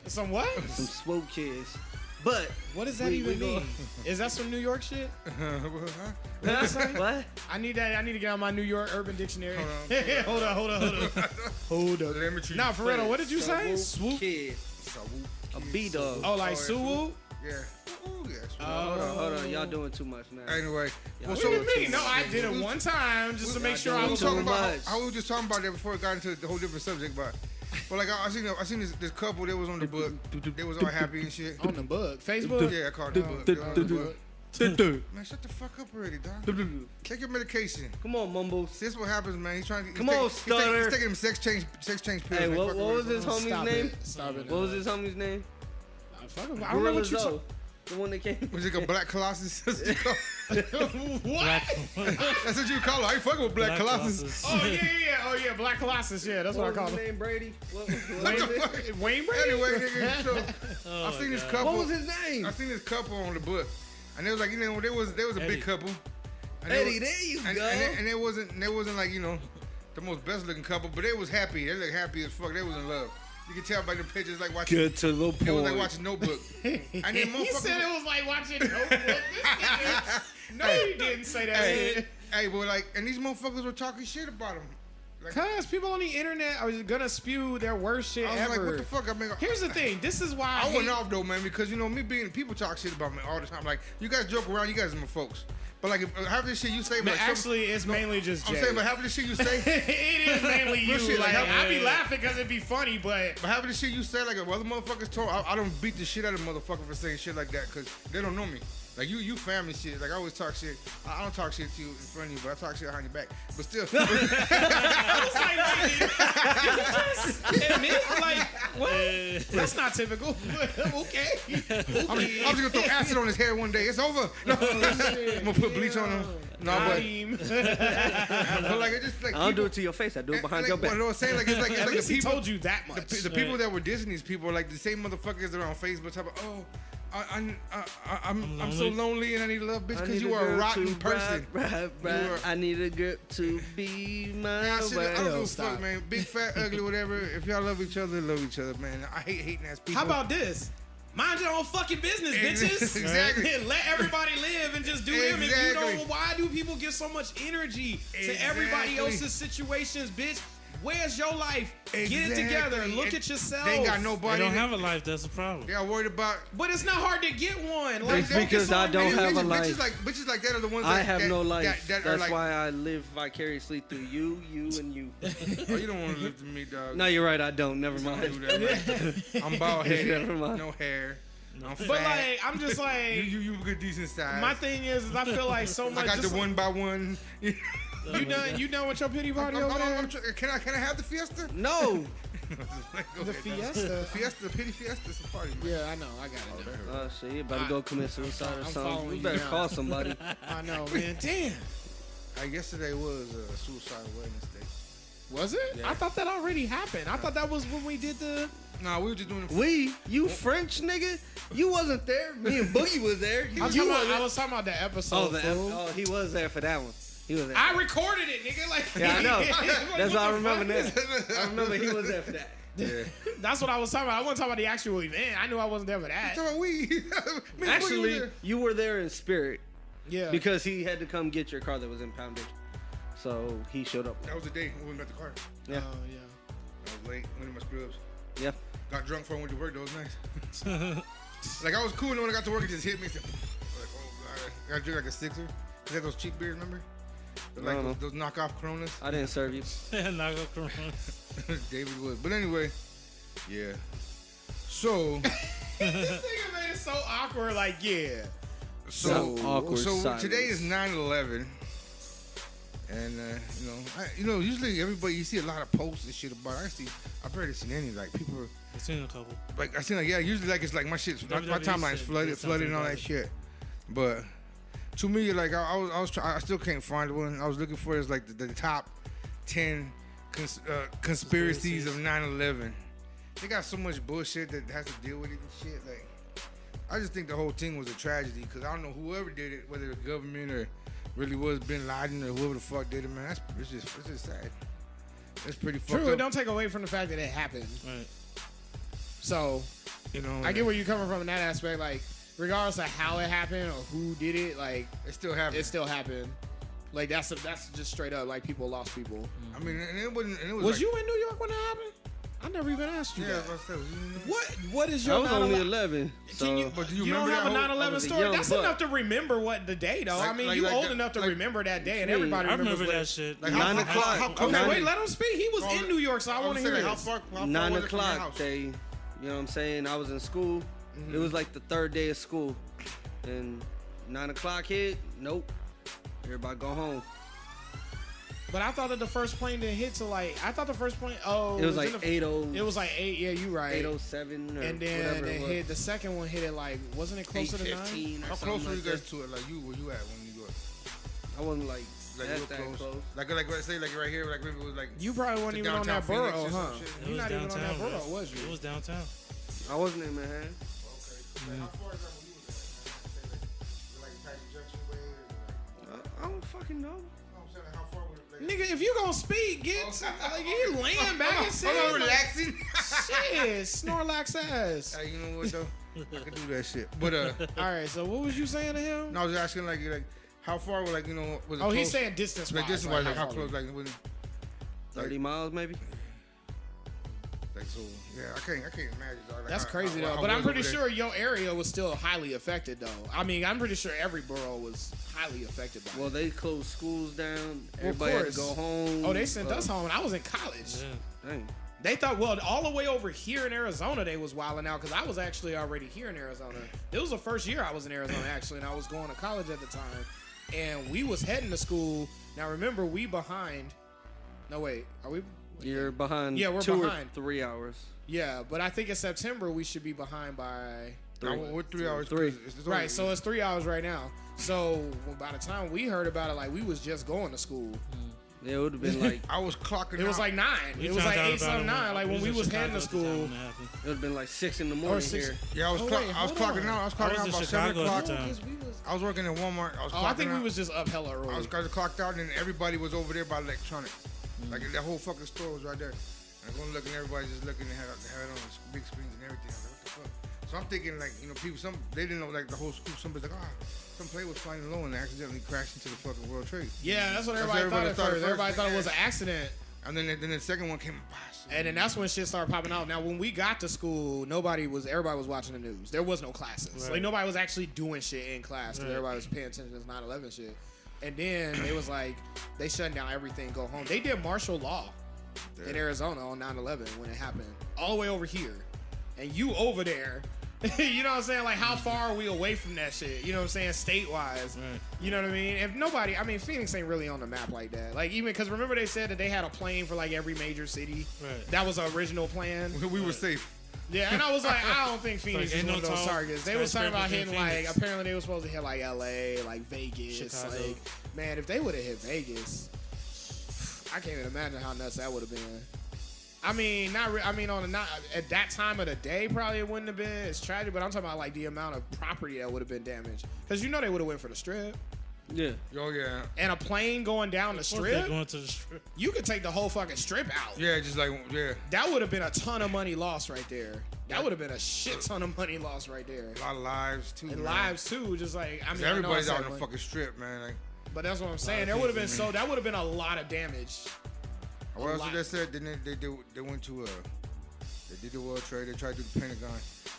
Some what? Some swoop kids. But What does that We even go- mean? Is that some New York shit? what? I need that. I need to get on my New York Urban Dictionary. Hold on. hold on. Hold up. Let me treat Nah, for real. What did you say? Swoop Swoop. kid. A B dog. Oh, like Oh, Suwu? Yeah. Ooh, yeah. podcast. Hold on. Y'all doing too much now. Anyway, What do you mean? No, I did it one time just to make sure I we was were talking too about much. how we were just talking about that before it got into the whole different subject. But like I seen this couple that was on the book. They was all happy and shit. on the book. Facebook? Yeah, I called the book. They was on the book. Man, shut the fuck up already, dog. Take your medication. Come on, Mumbles. See, this what happens, man. He's trying to. Come on, He's Stutter. taking them sex change pills. Hey, Like, what fuck was already. his homie's Stop name? it. Stop it. What was his homie's name? I don't know Gorilla what you Zoe. The one that came. Was it a Black Colossus? That's what you call- What? that's what you call it. I ain't fucking with Black Colossus. Oh yeah. Oh yeah, Black Colossus. Yeah, that's what I What call was his him. name? Brady. What What the was fuck? it? Wayne Brady. Anyway, nigga, so I seen this couple. What was his name? I seen this couple on the book, and they was like, you know, there was a Eddie. big couple. And they Eddie, was- there you and, go. and it wasn't like, you know, the most best looking couple, but they was happy. They looked happy as fuck. They was in love. You can tell by the pictures, like watching. Good to the It was like point. watching Notebook. And then He motherfuckers. said it was like watching Notebook. This nigga- No, he didn't say that. Hey, hey, but like, and these motherfuckers were talking shit about him. Like, Cause people on the internet are gonna spew their worst shit I was ever. like, what the fuck? I mean, Here's the thing. This is why I went hate- off though, man, because you know me being people talk shit about me all the time. Like you guys joke around, you guys are my folks. But like if, half of this shit you say, Man, like, actually, it's mainly just I'm Jay. saying, but half of the shit you say, it is mainly you. Real shit, like, like, I be laughing because it'd be funny, but but half of the shit you say, like if other motherfuckers talk, I don't beat the shit out of motherfucker for saying shit like that because they don't know me. Like you family shit. Like I always talk shit. I don't talk shit to you in front of you, but I talk shit behind your back. But still, I was like, wait, did you just admit, like, what? That's not typical. Okay. I'm just gonna throw acid on his hair one day. It's over. No, I'm gonna put bleach on him. No, but like it just like I don't do people- it to your face. I do it behind like, your back. What I was saying, like it's like At least the he people. told you that much. The people that were dissing these people are like the same motherfuckers that are on Facebook talking about, oh, I'm so lonely and I need love, bitch, I because need you are a girl rotten to person. rap. You are- I need a girl to be my Man, I don't wife. give a Stop. fuck, man. Big, fat, ugly, whatever. If y'all love each other, man. I hate hating ass people. How about this? Mind your own fucking business, bitches. Exactly. Let everybody live and just do them. If you Exactly. don't, why do people give so much energy to everybody Exactly. else's situations, bitch? Where's your life? Get it Exactly. together. Look And at yourself. They ain't got They nobody. don't have a life. That's the problem. They are worried about. But it's not hard to get one. Like, It's don't get because I someone- don't And have a bitches, life. Bitches like that are the ones I that have that, no life. That are That's like, why I live vicariously through you, and you. oh, you don't want to live to me, dog. No, you're right. I don't. Never I don't mind. do that, man. I'm bald headed, Never mind. no hair. I'm fat. But like, I'm just like, you a good decent size. my thing is I feel like so much. I got the just- one by one. You done with your pity party over there? Can I have the fiesta? No. The fiesta. Fiesta, pity fiesta, it's a party, man. Yeah, I know. I got it. Now. Oh shit! You better go commit suicide or I'm something. following You you better now. call somebody. I know, man. Damn. Yesterday was Suicide Awareness Day. Was it? Yeah. I thought that already happened. I thought that was when we did the. Nah, we were just doing. You French nigga? You wasn't there. Me and Boogie was there. I was talking about the Oh, episode. fool. he was there for that one. He was there. I recorded it, nigga. Like, Yeah, I know. Like, That's what why I the remember fuck? that. I remember he was there for that. Yeah. That's what I was talking about. I wasn't talking about the actual event. I knew I wasn't there for that. Talking about we. Me and Boogie was Actually, there. you were there in spirit Yeah. because he had to come get your car that was impounded. So he showed up. That was the day when we got the car. Yeah. Oh yeah. I was late. Went to my scrubs. Yeah. Got drunk before I went to work. That was nice. Like I was cool, and when I got to work, it just hit me. Said, like, oh god, I drink like a sixer. Is that those cheap beers? Remember? Like No. those knockoff Coronas. I didn't serve you. Knock up Corona. David Wood. But anyway, yeah. So, This nigga made it so awkward. Like, yeah. So awkward So silence. today is 9/11, and usually everybody you see a lot of posts and shit about. It. I've barely seen any like people. I've seen a couple. Like I seen like usually like it's like my shit's my WWE timeline's said flooded something and all about that it. shit. But to me, like I still can't find one. I was looking for is like the top 10 conspiracies of 9/11. They got so much bullshit that has to deal with it and shit. Like I just think the whole thing was a tragedy because I don't know whoever did it, whether the government or really was Bin Laden or whoever the fuck did it, man. It's just sad. It's pretty fucked True. It up. don't take away from the fact that it happened. Right. So You know, I get where you're coming from in that aspect. Like, regardless of how it happened or who did it, like it still happened. it still happened. Like that's just straight up. Like people lost people. I mean, and it wasn't. And it was Was like, you in New York when that happened? I never even asked you Yeah, that. that's what I said. You know? What is your I was 9/11? only 11. So But do You you don't remember have a that whole? 9/11 was a story. young That's buck. enough to remember what the day though. I mean, you old that- enough to like- remember that day, and Yeah, everybody I remembers remember that what- shit. Like 9 how o'clock. close- Okay, wait, let him speak. He was Oh, in New York, so I want to hear like, this. how far 9 was it from your o'clock, house? you know what I'm saying? I was in school. It was like the third day of school. And 9 o'clock hit, nope. Everybody go home. But I thought that the first plane didn't hit till like I thought the first plane. Oh, It was in like the- 80. It was like 8. Yeah, you right. 807 or And then whatever it it was. hit the second one hit it like wasn't it closer to 9? 8:15 or How something close were you like guys that. to it? Like where you at when New York? I wasn't like Like real that close. Like let's say like right here, like maybe it was like. You probably weren't to even on downtown that borough, Phoenix or huh? some shit. It You're was not even on downtown, that borough, man. was you? It was downtown. I wasn't in Manhattan. Okay. Like, how far is that when you was at? Like Taxi Junction way? I don't fucking know. I'm saying like, how far would it? Like, Nigga, if you gonna speak, get like he laying back and I'm saying not like, relaxing. shit, Snorlax ass. Hey, you know what though? I can do that shit. But All right, so what was you saying to him? no, I was asking like how far was like was it Oh, he's close? saying distance wise. Like distance wise, like how far close? was Like when 30 miles maybe? like so? Yeah, I can't imagine. Dog. Like, That's how- crazy how though. was But I'm over pretty there. sure your area was still highly affected though. I mean, I'm pretty sure every borough was highly affected by Well, it. they closed schools down. Of Everybody had to course. go home. Oh, they sent us home and I was in college. Yeah. Dang. They thought, well, all the way over here in Arizona, they was wilding out because I was actually already here in Arizona. It was the first year I was in Arizona actually, and I was going to college at the time. And we was heading to school. Now remember, we behind. No wait, are we? You're behind Yeah, we're 2 behind. or 3 hours. Yeah, but I think in September we should be behind by. Now, we're 3 hours. 3. It's Right, so it's 3 hours right now. So by the time we heard about it, like we was just going to school. Yeah, it would have been like I was clocking. It was out. like 9. We It was found like out 8 about something it 9. Like when we was in heading to Chicago at the time school. when it happened. it would have been like 6 in the morning 6. here. Yeah, I was Oh, clock, wait, I was hold clocking on. out. I was I clocking was out in about Chicago 7 at o'clock. the time. I was working at Walmart. I was Oh, clocking I think out. we was just up hella early. I was clocked out, and everybody was over there by electronics. Like that whole fucking store was right there. And I was looking, everybody just looking. They had it on the big screens and everything. I was like, what the fuck? So I'm thinking, like, people, they didn't know, like, the whole school. Somebody's like, some plane was flying low and accidentally crashed into the fucking World Trade. Yeah, that's what That's everybody, what thought everybody at thought at first. Everybody first. thought it was an accident. And then the second one came and bosh. And then that's when shit started popping out. Now, when we got to school, everybody was watching the news. There was no classes. Right. Like, nobody was actually doing shit in class because Right. everybody was paying attention to this 9/11 shit. And then it was like, they shut down everything, go home. They did martial law in Arizona on 9/11 when it happened, all the way over here. And you over there. You know what I'm saying? Like, how far are we away from that shit? You know what I'm saying? State-wise. Right. You know what I mean? If nobody, I mean, Phoenix ain't really on the map like that. Like, even, because remember they said that they had a plane for, like, every major city? Right. That was the original plan. We were safe. Yeah, and I was like, I don't think Phoenix Like, is ain't one of no those tall targets. They was talking about skyscrapers in hitting, like, Phoenix. apparently they were supposed to hit, like, L.A., like, Vegas. Chicago. Like, man, if they would have hit Vegas, I can't even imagine how nuts that would have been. I mean, not at that time of the day, probably it wouldn't have been as tragic. But I'm talking about like the amount of property that would have been damaged, because they would have went for the strip Yeah. Oh, yeah. and a plane going down the Of course they're strip. going to the strip. You could take the whole fucking strip out. Yeah, just like, yeah. That would have been a ton of money lost right there. That would have been a shit ton of money lost right there. A lot of lives, too. And man. lives too, just like I 'Cause mean, I know I everybody's said out on the money, fucking strip, man. Like, but that's what I'm saying. There would have been that would have been a lot of damage. what else lot. did they say? Then they went to they did the World Trade. They tried to do the Pentagon.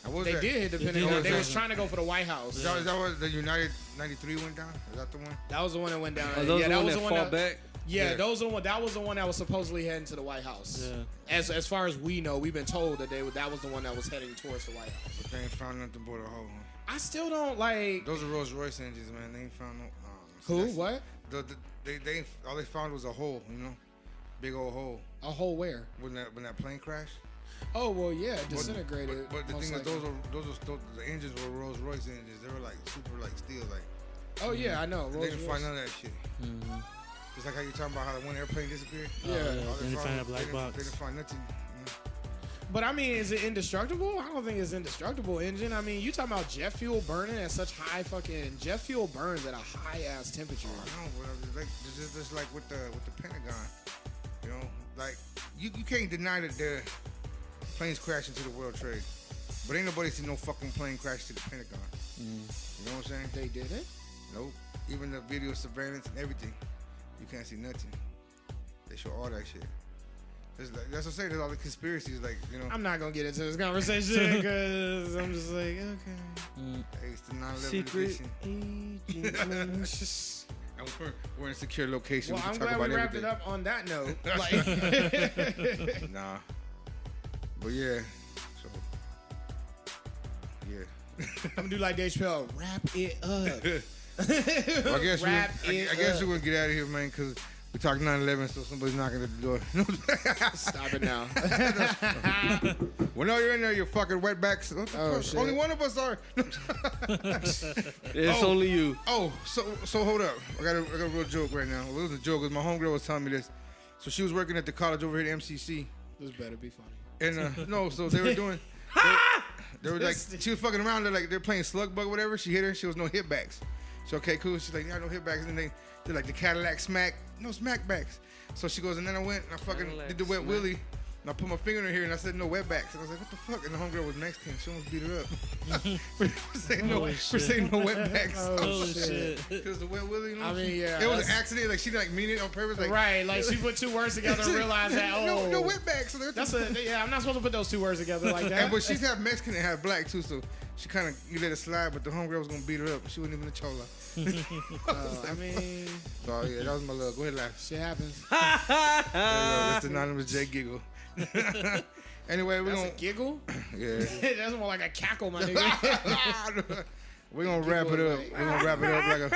And what was They that? did hit the They did Pentagon. hit They the was Pentagon. trying to go for the White House. Is that what the United 93 went down? Is that the one? That was the one that went down. Are those yeah, the that one was that the one fall that. back? Yeah, Yeah. those are the one. That was the one that was supposedly heading to the White House. Yeah. As far as we know, we've been told that that was the one that was heading towards the White House. But they ain't found nothing but a hole. I still don't like. Those are Rolls Royce engines, man. They ain't found no. Who? that's- What? They all they found was a hole, you know, big old hole. A hole where? When that plane crashed. Oh well, yeah, disintegrated. But the most thing is, likely. those the engines were Rolls Royce engines. They were like super like steel, like. Oh yeah, I know. They Rolls didn't Royce. find none of that shit. Mm-hmm. Just like how you talking about how the one airplane disappeared. Yeah. All Then they they found find a was- black box. They didn't find nothing. But I mean, is it indestructible? I don't think it's indestructible engine. I mean, you talking about jet fuel burning at such high fucking jet fuel burns at a high ass temperature. I don't know, but it's just like with the Pentagon, you know, like you can't deny that the planes crashed into the World Trade, but ain't nobody seen no fucking plane crash to the Pentagon. You know what I'm saying? They did it. Nope. Even the video surveillance and everything, you can't see nothing. They show all that shit. It's like, that's what I'm saying. There's all the conspiracies, like, you know. I'm not gonna get into this conversation because I'm just like, okay. Hey, it's the 9/11 Secret edition. agent. And we're in a secure location. Well, We I'm can talk glad we about wrapped everything. it up on that note. Like, Nah. But yeah. So. Yeah. I'm gonna do like Dave Chappelle. Wrap it up. Well, I guess Wrap I it guess up. we're gonna get out of here, man, because we talked 9/11, so somebody's knocking at the door. Stop it now. Well, no, you're in there, you fucking wetbacks. What the Oh, fuck? shit. Only one of us are. It's only you. Oh, so hold up. I got a real joke right now. Well, it was a joke because my homegirl was telling me this. So she was working at the college over here at MCC, This better be funny. and no, so they were doing. They were like, she was fucking around. They're playing slug bug, whatever. She hit her. She was no hit backs. So okay, cool. She's like, yeah, no hit backs. And they're like the Cadillac smack, no smack backs. So she goes, and then I went and I fucking Cadillac did the wet smack. willy. And I put my finger in her hair and I said no wet backs. And I was like, what the fuck? And the homegirl was next to him. She almost beat her up for saying no, Holy for shit. saying no wet backs. Holy shit. It was the wet willy. You know? I mean, yeah, It was that's- an accident. Like she didn't like mean it on purpose. Like Right, like she put two words together and realized that, oh. no wet backs. So That's yeah, I'm not supposed to put those two words together like that. And, but she's half Mexican and half black too, so she kind of let it slide. But the homegirl was gonna beat her up. She wasn't even a chola. I mean, So yeah, that was my love. Go ahead, laugh. shit happens. There you go. That's the anonymous J giggle. Anyway, we're That's gonna a giggle? yeah. That's more like a cackle, my nigga. We're gonna wrap it up. like- We're gonna wrap it up like a. It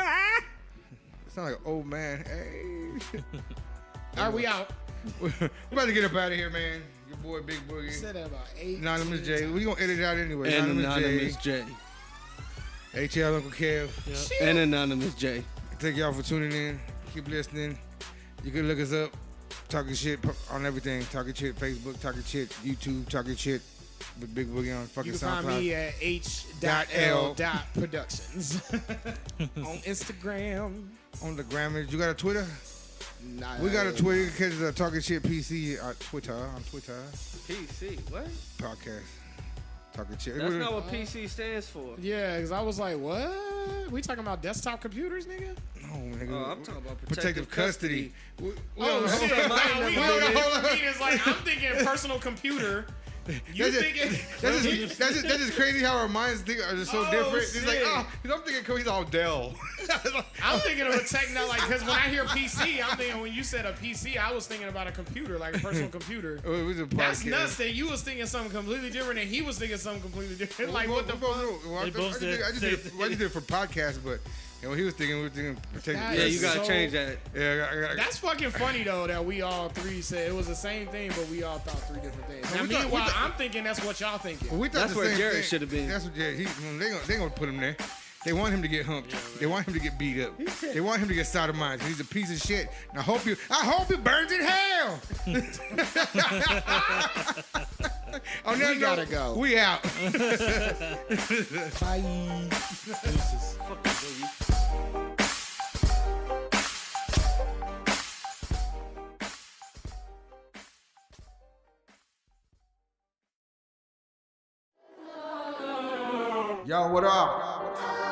sound like an old man. Hey. All right, we out. We're about to get up out of here, man. Your boy Big You Boogie. said that about 8. Anonymous J. We gonna edit it out anyway. And Anonymous J. HL Uncle Kev. Yep. And Anonymous J. Thank y'all for tuning in. Keep listening. You can look us up. Talking shit on everything. Talking shit Facebook. Talking shit YouTube. Talking shit with Big Boogie on fucking You can SoundCloud. find me at h.l.productions on Instagram. On the Grammys. You got a Twitter? Nah, We got a Twitter. You can catch us at Talking Shit PC on Twitter. PC. What? Podcast. Talking shit. That's not what PC stands for. Yeah, because I was like, what? We talking about desktop computers, nigga? No, nigga. Oh, I'm talking about protective custody. Oh, That's shit. what mine Nah, we never know did. what you mean. It's like, I'm thinking personal computer. You That's thinking... that's just crazy how our minds think are just so Oh, different. It's like, shit. oh, I'm thinking he's all Dell. I'm thinking of a techno, like, because when I hear PC, I'm thinking, when you said a PC, I was thinking about a computer, like a personal computer. It was a That's podcast. nuts that you was thinking something completely different and he was thinking something completely different. Like, what the fuck? I both just said did same it for podcasts, but you know, he was thinking we were thinking protective That Yeah, custody. you gotta So- change that. Yeah, I got. That's fucking funny though that we all three said it was the same thing, but we all thought three different things. Now, we thought- meanwhile, we thought- I'm thinking that's what y'all thinking. We thought That's the where same Jared thing. should have been. That's what Jared. They gonna put him there. They want him to get humped. They want him to get beat up. They want him to get sodomized. He's a piece of shit. And I hope he burns in hell. On that We gotta note, go. We out. Bye. Fuck you, Boogie. Yo, what up?